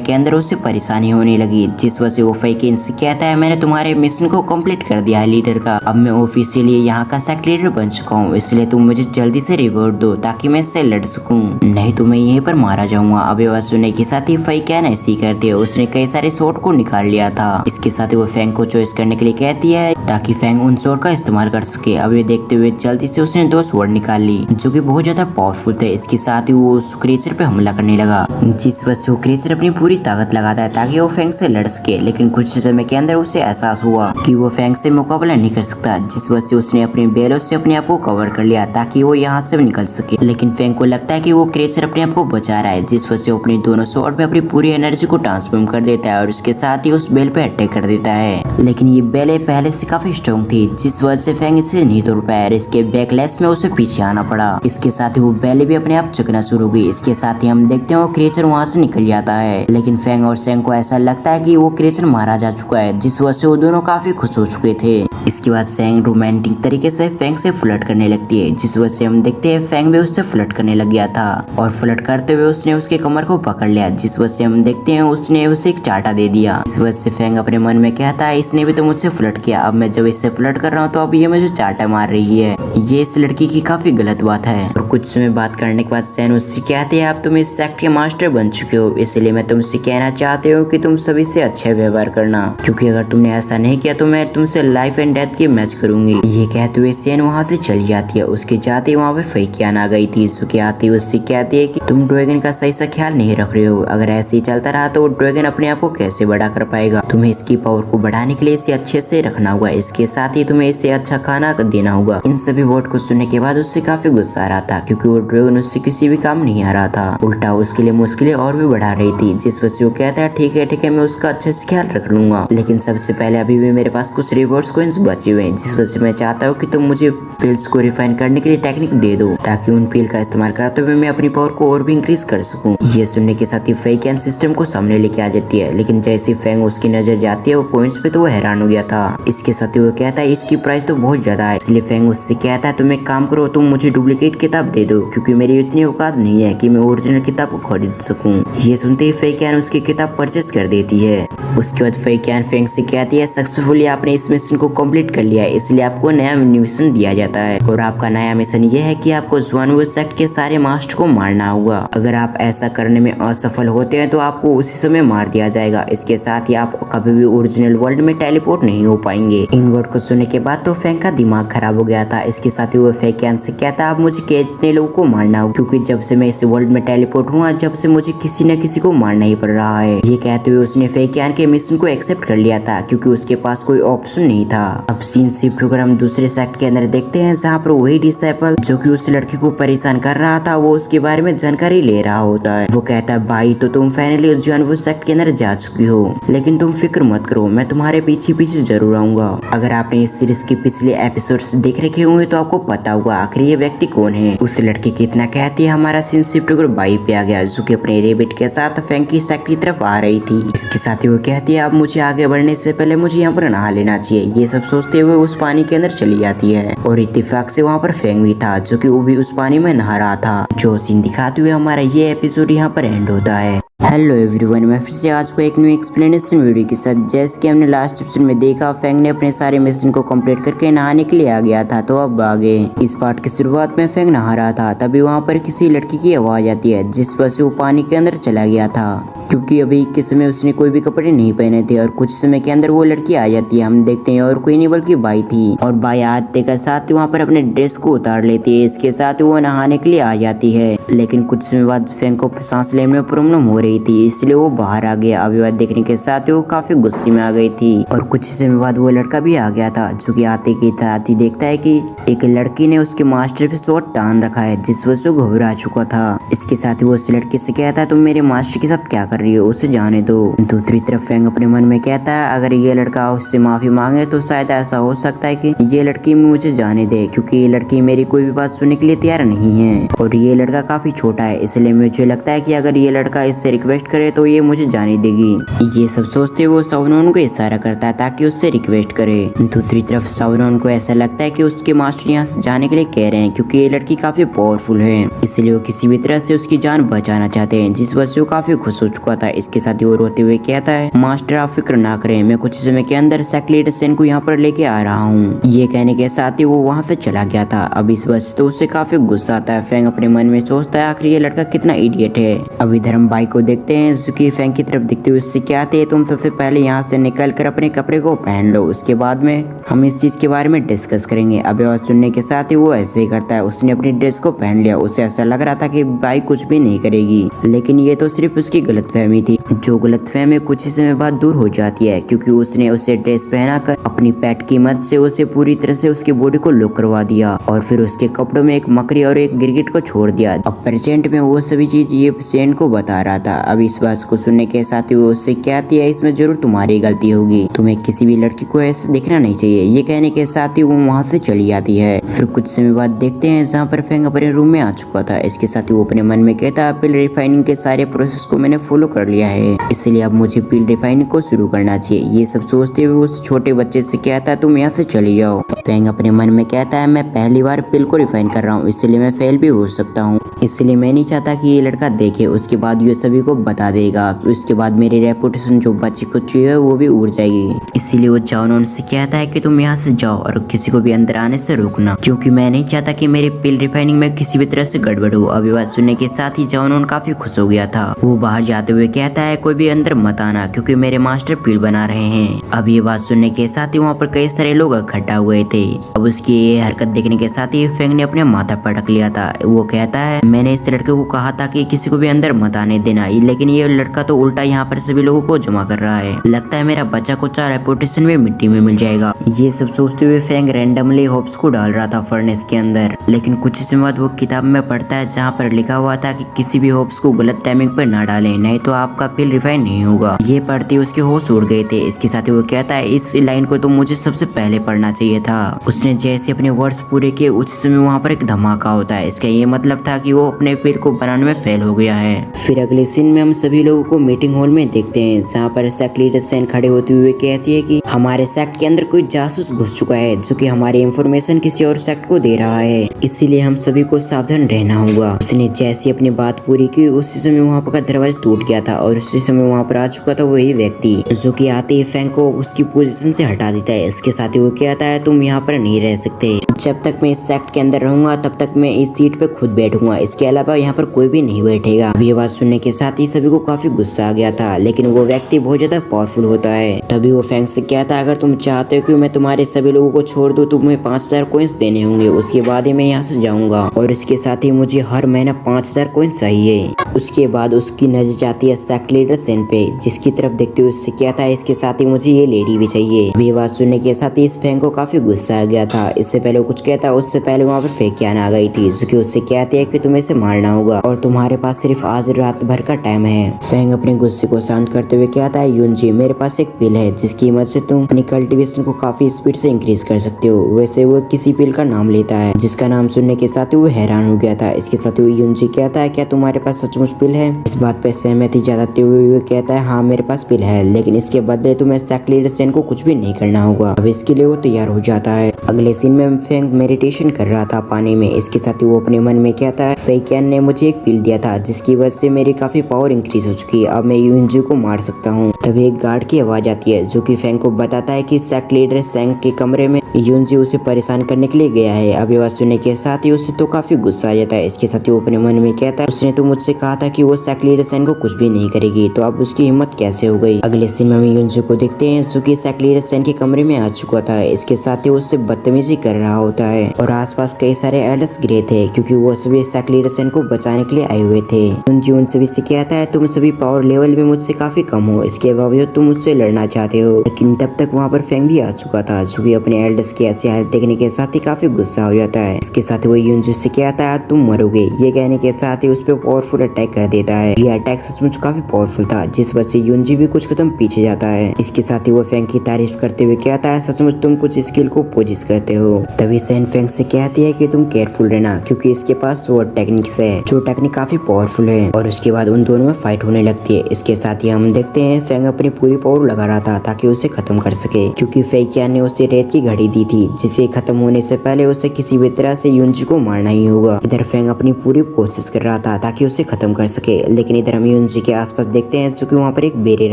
के अंदर उसे परेशानी होने लगी, जिस वजह से वो फेकिन से कहता है मैंने तुम्हारे मिशन को कंप्लीट कर दिया है लीडर का, अब मैं ऑफिशियली यहाँ का सेक्रेटरी बन चुका हूँ, इसलिए तुम मुझे जल्दी से रिवॉर्ड दो ताकि मैं इससे लड़ सकूँ, नहीं तो मैं यहीं पर मारा जाऊंगा। अब ये बात सुनने के साथ ही फेकिन ऐसी करती है, उसने कई सारे शॉट को निकाल लिया था। इसके साथ ही वो फेंग को चॉइस करने के लिए कहती है ताकि फेंग उन शॉट का इस्तेमाल कर सके। अब ये देखते हुए जल्दी से उसने 2 स्वॉर्ड निकाल ली जो कि बहुत ज्यादा पावरफुल थे। इसके साथ ही वो उस क्रिएचर पे हमला करने लगा, जिस वजह से वो क्रिएचर अपनी पूरी ताकत लगाता है ताकि वो फेंग से लड़ सके। लेकिन कुछ समय के अंदर उसे एहसास हुआ कि वो फेंग से मुकाबला नहीं कर सकता, जिस वजह से उसने अपने बेलों से अपने आप को कवर कर लिया ताकि वो यहाँ से निकल सके। लेकिन फेंग को लगता है कि वो क्रिएचर अपने आप को बचा रहा है, जिस वजह से वो अपनी दोनों स्वॉर्ड में अपनी पूरी एनर्जी को ट्रांसफॉर्म कर देता है और उसके साथ ही उस बेल पे अटैक कर देता है। लेकिन ये बेले पहले से काफी स्ट्रॉन्ग थी, जिस वजह से फेंग इसे नहीं तोड़ पाया। इसके बैकलैश में उसे पीछे आना पड़ा। इसके साथ ही वो बेले भी अपने आप चकनाचूर हो गई। इसके साथ ही हम देखते हैं वो क्रिएचर वहाँ से निकल जाता है। लेकिन फेंग और सेंग को ऐसा लगता है कि वो क्रिएचर मारा जा चुका है, जिस वजह से वो दोनों काफी खुश हो चुके थे। इसके बाद सेंग रोमांटिक तरीके से फेंग से फ्लर्ट करने लगती है, जिस वजह से हम देखते हैं फेंग भी उससे फ्लर्ट करने लग गया था और फ्लर्ट करते हुए उसने उसके कमर को पकड़ लिया, जिस वजह से हम देखते हैं उसने उसे एक चाटा दे दिया। इस वजह से फेंग अपने मन में कहता है इसने भी तो मुझसे फ्लर्ट किया, अब मैं जब इससे फ्लर्ट कर रहा हूँ तो अब ये मुझे चाटा मार रही है, ये इस लड़की की काफी गलत बात है। और कुछ समय बात करने के बाद सैन उससे कहते हैं आप तुम इस सेक्ट के मास्टर बन चुके हो, इसलिए मैं तुमसे कहना चाहती हूँ कि तुम सभी से अच्छा व्यवहार करना, क्योंकि अगर तुमने ऐसा नहीं किया तो मैं तुमसे लाइफ एंड डेथ की मैच करूंगी। ये कहते हुए सैन वहाँ से चली जाती है। उसके जाते वहाँ पर फेकिन आ गई थी, जो कि आती उससे कहती है कि तुम ड्रैगन का सही सा ख्याल नहीं रख रहे हो, अगर ऐसे ही चलता रहा तो ड्रैगन अपने आप को कैसे बड़ा कर पाएगा, तुम्हें इसकी पावर को बढ़ाने के लिए इसे अच्छे से रखना होगा, इसके साथ ही तुम्हें इसे अच्छा खाना देना होगा। इन सभी वर्ड को सुनने के बाद उससे काफी गुस्सा आ रहा था, क्योंकि वो ड्रैगन उससे किसी भी काम नहीं आ रहा था, उल्टा उसके लिए मुश्किलें और भी बढ़ा रही थी। जिस वजह से वो कहता है ठीक है मैं उसका अच्छे से ख्याल रख लूंगा, लेकिन सबसे पहले अभी भी मेरे पास कुछ रिवॉर्ड्स कॉइंस बचे हुए हैं, जिस वजह से मैं चाहता हूँ कि तुम मुझे पिल्स को रिफाइन करने के लिए टेक्निक दे दो, ताकि उन पिल का इस्तेमाल करते हुए मैं अपनी पावर को और भी इंक्रीज कर सकूं। ये सुनने के साथ ही फेकिन सिस्टम को सामने लेके आ जाती है, लेकिन जैसे फेंग उसकी नजर जाती है वो पॉइंट्स पे तो वो हैरान हो गया था। इसके साथ ही वो कहता है इसकी प्राइस तो बहुत ज्यादा है, इसलिए फेंग उससे कहता है तुम एक काम करो, तुम मुझे डुप्लीकेट किताब दे दो, क्योंकि मेरी इतनी औकात नहीं है कि मैं ओरिजिनल किताब को खरीद सकूं। ये सुनते ही फेकिन उसकी किताब परचेज कर देती है। उसके बाद फेकिन फेंग से कहती है सक्सेसफुली आपने इस मिशन को कंप्लीट कर लिया है, इसलिए आपको नया मिशन दिया जाता है, और आपका नया मिशन ये है कि आपको ज़ुआनवू सेक्ट के सारे मास्टर को मारना होगा। अगर आप ऐसा करने में असफल होते हैं तो आपको उसी समय मार दिया जाएगा। इसके साथ ही आप कभी भी ओरिजिनल वर्ल्ड में टेलीपोर्ट टेलीपोर्ट नहीं हो पाएंगे। इन वर्ड को सुनने के बाद तो फैंग का दिमाग खराब हो गया था। इसके साथ ही वो फैकियान से कहता अब मुझे कितने लोगों को मारना हो, क्योंकि जब से मैं इस वर्ल्ड में टेलीपोर्ट हुआ जब से मुझे किसी न किसी को मारना ही पड़ रहा है। ये कहते हुए उसने फैकियान के मिशन को एक्सेप्ट कर लिया था, क्योंकि उसके पास कोई ऑप्शन नहीं था। अब सीन शिफ्ट होकर हम दूसरे सेक्ट के अंदर देखते हैं, जहाँ पर वही डिसाइपल जो कि उस लड़की को परेशान कर रहा था वो उसके बारे में जानकारी ले रहा होता है। वो कहता है भाई तो तुम फाइनली उस जानवर सेक्ट के अंदर जा चुकी हो, लेकिन तुम फिक्र मत करो, मैं तुम्हारे पीछे पीछे जरूर आऊंगा। अगर आपने इस सीरीज के पिछले एपिसोड्स देख रखे होंगे तो आपको पता होगा आखिर ये व्यक्ति कौन है। उस लड़की की इतना कहती है हमारा सीन शिफ्ट होकर बाई पे आ गया, जो कि अपने रेबिट के साथ फैंग की सेक्ट की तरफ आ रही थी। इसके साथ ही वो कहती है अब मुझे आगे बढ़ने से पहले मुझे यहाँ पर नहा लेना चाहिए। ये सब सोचते हुए उस पानी के अंदर चली जाती है और इत्तेफाक से वहाँ पर फैंग भी था, जो कि वो भी उस पानी में नहा रहा था। जो सीन दिखाते हुए हमारा ये एपिसोड यहाँ पर एंड होता है। हेलो एवरीवन, मैं फिर से आज को एक न्यू एक्सप्लेनेशन वीडियो के साथ। जैसे कि हमने लास्ट एपिसोड में देखा फैंग ने अपने सारे मिशन को कंप्लीट करके नहाने के लिए आ गया था, तो अब आगे इस पार्ट की शुरुआत में फैंग नहा रहा था, तभी वहाँ पर किसी लड़की की आवाज आती है, जिस पर से वो पानी के अंदर चला गया था, क्योंकि अभी के समय उसने कोई भी कपड़े नहीं पहने थे। और कुछ समय के अंदर वो लड़की आ जाती है, हम देखते हैं और कोई नहीं बल्कि बाई थी, और बाई आते के साथ वहाँ पर अपने ड्रेस को उतार लेती है। इसके साथ वो नहाने के लिए आ जाती है, लेकिन कुछ समय बाद फैंग को सांस लेने में प्रॉब्लम हो रही थी, इसलिए वो बाहर आ गया। अभी बात देखने के साथ वो काफी गुस्से में आ गई थी, और कुछ समय बाद वो लड़का भी आ गया था, जो कि आते के साथ ही देखता है कि एक लड़की ने उसके मास्टर पे शॉट तान रखा है, जिस वजह से घबरा चुका था। इसके साथ ही वो उस लड़के से कहता है तुम मेरे मास्टर के साथ क्या कर रही हो, उसे जाने दो। दूसरी तरफ फैंग अपने मन में कहता है अगर ये लड़का उससे माफी मांगे तो शायद ऐसा हो सकता है कि ये लड़की मुझे जाने दे, क्योंकि ये लड़की मेरी कोई भी बात सुनने के लिए तैयार नहीं है, और ये लड़का काफी छोटा है, इसलिए मुझे लगता है कि अगर ये लड़का इससे रिक्वेस्ट करे तो ये मुझे जाने देगी। ये सब सोचते हुए सावनोन को इशारा करता है ताकि उससे रिक्वेस्ट करे। दूसरी तरफ सावनोन को ऐसा लगता है कि उसके मास्टर यहाँ से जाने के लिए कह रहे हैं, क्योंकि ये लड़की काफी पावरफुल है, इसलिए वो किसी भी तरह से उसकी जान बचाना चाहते हैं, जिस वजह से वो काफी खुश हो चुका था। इसके साथ ही वो रोते हुए कहता है मास्टर आप फिक्र ना करें, मैं कुछ समय के अंदर सेक्रेटरी सेन को यहाँ पर लेके आ रहा हूँ। ये कहने के साथ ही वो वहाँ से चला गया था। अब इस वजह से तो उसे काफी गुस्सा आता है। फैंग अपने मन में सोचता है आखिर ये लड़का कितना इडियट है। अभी धर्म भाई को देखते हैं, जो कि फैंग की तरफ दिखते हुए उससे कहते हैं तुम सबसे पहले यहाँ से निकल कर अपने कपड़े को पहन लो, उसके बाद में हम इस चीज के बारे में डिस्कस करेंगे। अब आवाज सुनने के साथ ही वो ऐसे ही करता है, उसने अपनी ड्रेस को पहन लिया। उसे ऐसा लग रहा था कि भाई कुछ भी नहीं करेगी, लेकिन ये तो सिर्फ उसकी गलतफहमी थी, जो गलतफहमी कुछ ही समय बाद दूर हो जाती है, क्योंकि उसने उसे ड्रेस पहनाकर अपनी पेट की मदद से उसे पूरी तरह से उसकी बॉडी को लॉक करवा दिया, और फिर उसके कपड़ों में एक मकड़ी और एक गिरगिट को छोड़ दिया। अब प्रेजेंट में वो सभी चीज ये सेन को बता रहा था। अब इस बात को सुनने के साथ ही वो उससे कहती है इसमें जरूर तुम्हारी गलती होगी, तुम्हें किसी भी लड़की को ऐसे देखना नहीं चाहिए। ये कहने के साथ ही वो वहाँ से चली जाती है। फिर कुछ समय बाद देखते हैं जहाँ पर फैंग अपने रूम में आ चुका था। इसके साथ ही वो अपने मन में कहता है पिल रिफाइनिंग के सारे प्रोसेस को मैंने फॉलो कर लिया है, इसलिए अब मुझे पिल रिफाइनिंग को शुरू करना चाहिए। ये सब सोचते हुए उस छोटे बच्चे से कहता है तुम यहाँ से चली जाओ। फैंग अपने मन में कहता है मैं पहली बार पिल को रिफाइन कर रहा हूँ, इसलिए मैं फेल भी हो सकता हूँ, इसलिए मैं नहीं चाहता कि ये लड़का देखे, उसके बाद ये सभी को बता देगा, उसके बाद मेरी रेपुटेशन जो बच्ची को चाहिए वो भी उड़ जाएगी। इसीलिए वो जाओनोन से कहता है कि तुम यहाँ से जाओ और किसी को भी अंदर आने से रोकना, क्योंकि मैं नहीं चाहता कि मेरे पिल रिफाइनिंग में किसी भी तरह से गड़बड़ हो। अभी बात सुनने के साथ ही जाओनोन काफी खुश हो गया था। वो बाहर जाते हुए कहता है कोई भी अंदर मत आना, क्योंकि मेरे मास्टर पिल बना रहे हैं। अब ये बात सुनने के साथ ही वहाँ पर कई सारे लोग इकट्ठा हुए थे। अब उसकी ये हरकत देखने के साथ ही फैंग ने अपने माथा पटक लिया था। वो कहता है मैंने इस लड़के को कहा था कि किसी को भी अंदर मत आने देना, लेकिन ये लड़का तो उल्टा यहाँ पर सभी लोगों को जमा कर रहा है। लगता है मेरा बच्चा को 4 रेपुटेशन में मिट्टी में मिल जाएगा। ये सब सोचते हुए फैंग रैंडमली होप्स को डाल रहा था फर्नेस के अंदर, लेकिन कुछ समय बाद वो किताब में पढ़ता है जहाँ पर लिखा हुआ था कि किसी भी होप्स को गलत टाइमिंग पर ना डालें, नहीं तो आपका पिल रिफाइन नहीं होगा। ये पढ़ते उसके होश उड़ गए थे। इसके साथ ही वो कहता है इस लाइन को तो मुझे सबसे पहले पढ़ना चाहिए था। उसने जैसे अपने वर्ड्स पूरे किए उस समय वहाँ पर एक धमाका होता है। इसका ये मतलब था कि वो अपने पिल को बनाने में फेल हो गया है। फिर अगले सीन में हम सभी लोगों को मीटिंग हॉल में देखते हैं, जहाँ पर सेक्रेटरी सेन खड़े होते हुए कहती है कि हमारे सेक्ट के अंदर कोई जासूस घुस चुका है, जो कि हमारी इंफॉर्मेशन किसी और सेक्ट को दे रहा है, इसीलिए हम सभी को सावधान रहना होगा। उसने जैसी अपनी बात पूरी की उसी समय वहाँ पर दरवाजा टूट गया था और उसी समय वहाँ पर आ चुका था वही व्यक्ति, जो कि आते ही फेंग को उसकी पोजीशन से हटा देता है। इसके साथ ही वो कहता है तुम यहाँ पर नहीं रह सकते, जब तक मैं इस सेक्ट के अंदर रहूंगा तब तक मैं इस सीट पे खुद बैठूंगा, इसके अलावा यहाँ पर कोई भी नहीं बैठेगा। ये बात सुनने के साथ ही सभी को काफी गुस्सा आ गया था, लेकिन वो व्यक्ति बहुत ज्यादा पावरफुल होता है। तभी वो फेंग से कहता है अगर तुम चाहते हो कि मैं तुम्हारे सभी लोगों को छोड़ दूं तो तुम्हें 5000 कॉइन्स देने होंगे, उसके बाद ही मैं यहाँ से जाऊंगा और इसके साथ ही मुझे हर महीना 5000 कॉइन्स चाहिए। उसके बाद उसकी नजर जाती है सेक्ट लीडर सेन पे, जिसकी तरफ देखते हुए उससे कहता है इसके साथ ही मुझे ये लेडी भी चाहिए। ये बात सुनने के साथ ही इस फेंग को काफी गुस्सा आ गया था। इससे पहले वो कुछ कहता, उससे पहले वहाँ पर फेकियान आ गई थी, जो कि उससे कहती है कि तुम्हें इसे मारना होगा और तुम्हारे पास सिर्फ आज रात भर का टाइम है। फेंग अपने गुस्से को शांत करते हुए कहता है यूनजी मेरे पास एक पिल है जिसकी मदद से तुम अपनी कल्टीवेशन को काफी स्पीड से इंक्रीज कर सकते हो। वैसे वो किसी पिल का नाम लेता है, जिसका नाम सुनने के साथ ही वो हैरान हो गया था। इसके साथ ही यूनजी कहता है क्या तुम्हारे पास सचमुच पिल है? इस बात पे सहमति जताते हुए वो कहता है हाँ मेरे पास पिल है, लेकिन इसके बदले तुम्हें सेक्ट लीडर सेन को कुछ भी नहीं करना होगा। अब इसके लिए वो तैयार हो जाता है। अगले सीन में फेंग मेडिटेशन कर रहा था पानी में। इसके साथ ही वो अपने मन में कहता है फेकियान ने मुझे एक पिल दिया था जिसकी वजह से मेरी काफी पावर इंक्रीज हो चुकी है, अब मैं यूनजी को मार सकता हूँ। तभी एक गार्ड की आवाज आती है जो कि फेंग को बताता है कि सेक्ट लीडर सेंग के कमरे में यूनजी उसे परेशान करने के लिए गया है। अब ये बात सुनने के साथ ही उसे तो काफी गुस्सा आ जाता है। इसके साथ ही वो अपने मन में कहता है उसने तो मुझसे कहा था कि वो सेक्ट लीडर सेन को कुछ भी नहीं करेगी, तो अब उसकी हिम्मत कैसे हो गई। अगले सीन में हम यूनजी को देखते हैं जो कि सेक्ट लीडर सेन के कमरे में आ चुका था। इसके साथ ही उससे बदतमीजी कर रहा होता है और आसपास कई सारे एल्डर्स गिरे थे क्योंकि वो सभी सेक्ट लीडर सेन को बचाने के लिए आए हुए थे। यूनजी उन सभी से कहता है तुम सभी पावर लेवल में मुझसे काफी कम हो, इसके बावजूद तुम मुझसे लड़ना चाहते हो। लेकिन तब तक वहाँ पर फेंग भी आ चुका था जो कि अपने एल्डर्स की ऐसी हालत देखने के साथ ही काफी गुस्सा हो जाता है। इसके साथ वो यूनजी से कहता है तुम मरोगे, ये कहने के साथ ही उस पर पावरफुल अटैक कर देता है। ये अटैक सचमुच काफी पावरफुल था जिस वजह से यूनजी भी कुछ कदम पीछे जाता है। इसके साथ ही वो फेंग की तारीफ करते हुए कहता है सचमुच तुम कुछ स्किल को पोजिस करते हो। तभी सेन फेंग से कहती है कि तुम केयरफुल रहना क्योंकि इसके पास वो टेक्निक्स है जो टेक्निक काफी पावरफुल है। और उसके बाद उन दोनों में फाइट होने लगती है। इसके साथ ही हम देखते हैं फेंग अपनी पूरी पावर लगा रहा था ताकि उसे खत्म कर सके, क्योंकि फेकियान ने उसे रेत की घड़ी दी थी जिसे खत्म होने से पहले उसे किसी भी तरह से यूनजी को मारना ही होगा। इधर फेंग अपनी पूरी कोशिश कर रहा था ताकि उसे खत्म कर सके, लेकिन इधर हम यूनजी के आसपास देखते हैं जो कि वहाँ पर एक बैरियर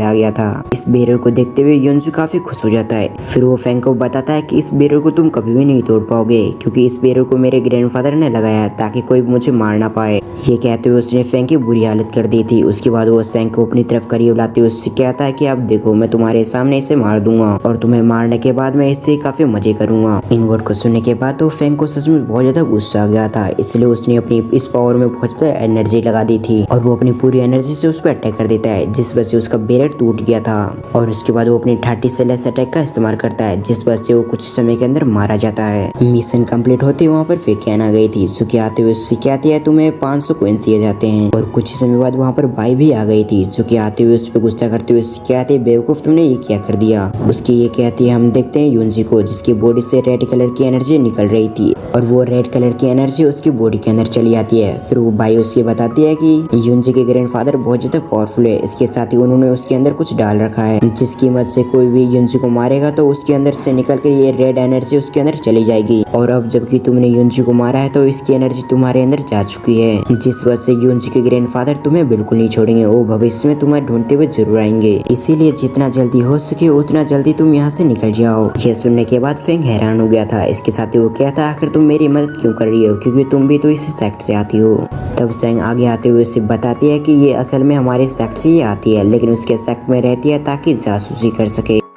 आ गया था। इस बैरियर को देखते हुए यूनजी काफी खुश हो जाता है। फिर वो फेंग को बताता है कि इस बैरियर को तुम कभी भी नहीं तोड़ पाओगे क्योंकि इस बैरियर को मेरे ग्रैंडफादर ने लगाया ताकि कोई मुझे मार ना पाए। ये कहते हुए उसने फेंग की बुरी हालत कर दी थी। उसके बाद वो फेंग को अपनी तरफ करीब लाते हुए उससे कहता है कि अब देखो मैं तुम्हारे सामने इसे मार दूंगा और तुम्हें मारने के बाद मैं इससे काफी मजे करूंगा। इन वर्ड को सुनने के बाद तो फेंग को सच में बहुत ज्यादा गुस्सा आ गया था, इसलिए उसने अपनी इस पावर में बहुत ज्यादा एनर्जी लगा दी थी और वो अपनी पूरी एनर्जी से उस पर अटैक कर देता है जिस वजह से उसका बैरियर टूट गया था। और उसके बाद वो अपनी 30 सेलेस अटैक का इस्तेमाल करता है जिस वजह से वो कुछ समय के अंदर मारा जाता है। मिशन कंप्लीट होते वहाँ पर फेकियान आ गई थी, सुखी आते हुए उससे कहती है तुम्हें 500 कॉइंस दिए जाते हैं। और कुछ समय बाद वहाँ पर बाई भी आ गई थी, सुखी आते हुए उस पर गुस्सा करते हुए उससे कहती है बेवकूफ तुमने ये क्या कर दिया। उसकी ये कहती है हम देखते हैं यूनजी को जिसकी बॉडी से रेड कलर की एनर्जी निकल रही थी और वो रेड कलर की एनर्जी उसकी बॉडी के अंदर चली जाती है। फिर वो बाई उसकी बताती है कि यूनजी के ग्रैंडफादर बहुत ज्यादा पावरफुल है, इसके साथ ही उन्होंने उसके अंदर कुछ डाल रखा है जिसकी मदद से कोई भी यूनजी को मारेगा तो उसके अंदर से निकल कर ये रेड एनर्जी उसके अंदर चली जाएगी। और अब जबकि तुमने यूनजी को मारा है तो इसकी एनर्जी तुम्हारे अंदर जा चुकी है जिस वजह से यूनजी के ग्रैंडफादर तुम्हें बिल्कुल नहीं छोड़ेंगे, वो भविष्य में तुम्हें ढूंढते हुए जरूर आएंगे, इसीलिए जितना जल्दी हो सके उतना जल्दी तुम यहाँ से निकल जाओ। ये सुनने के बाद फेंग हैरान हो गया था। इसके साथ ही वो कहता आखिर तुम मेरी मदद क्यों कर रही हो क्योंकि तुम भी तो इसी सेक्ट से आती हो। तब सेंग आगे आते हुए उसे बताती है कि ये असल में हमारे सेक्ट से ही आती है लेकिन उसके सेक्ट में रहती है ताकि जासूसी कर सके।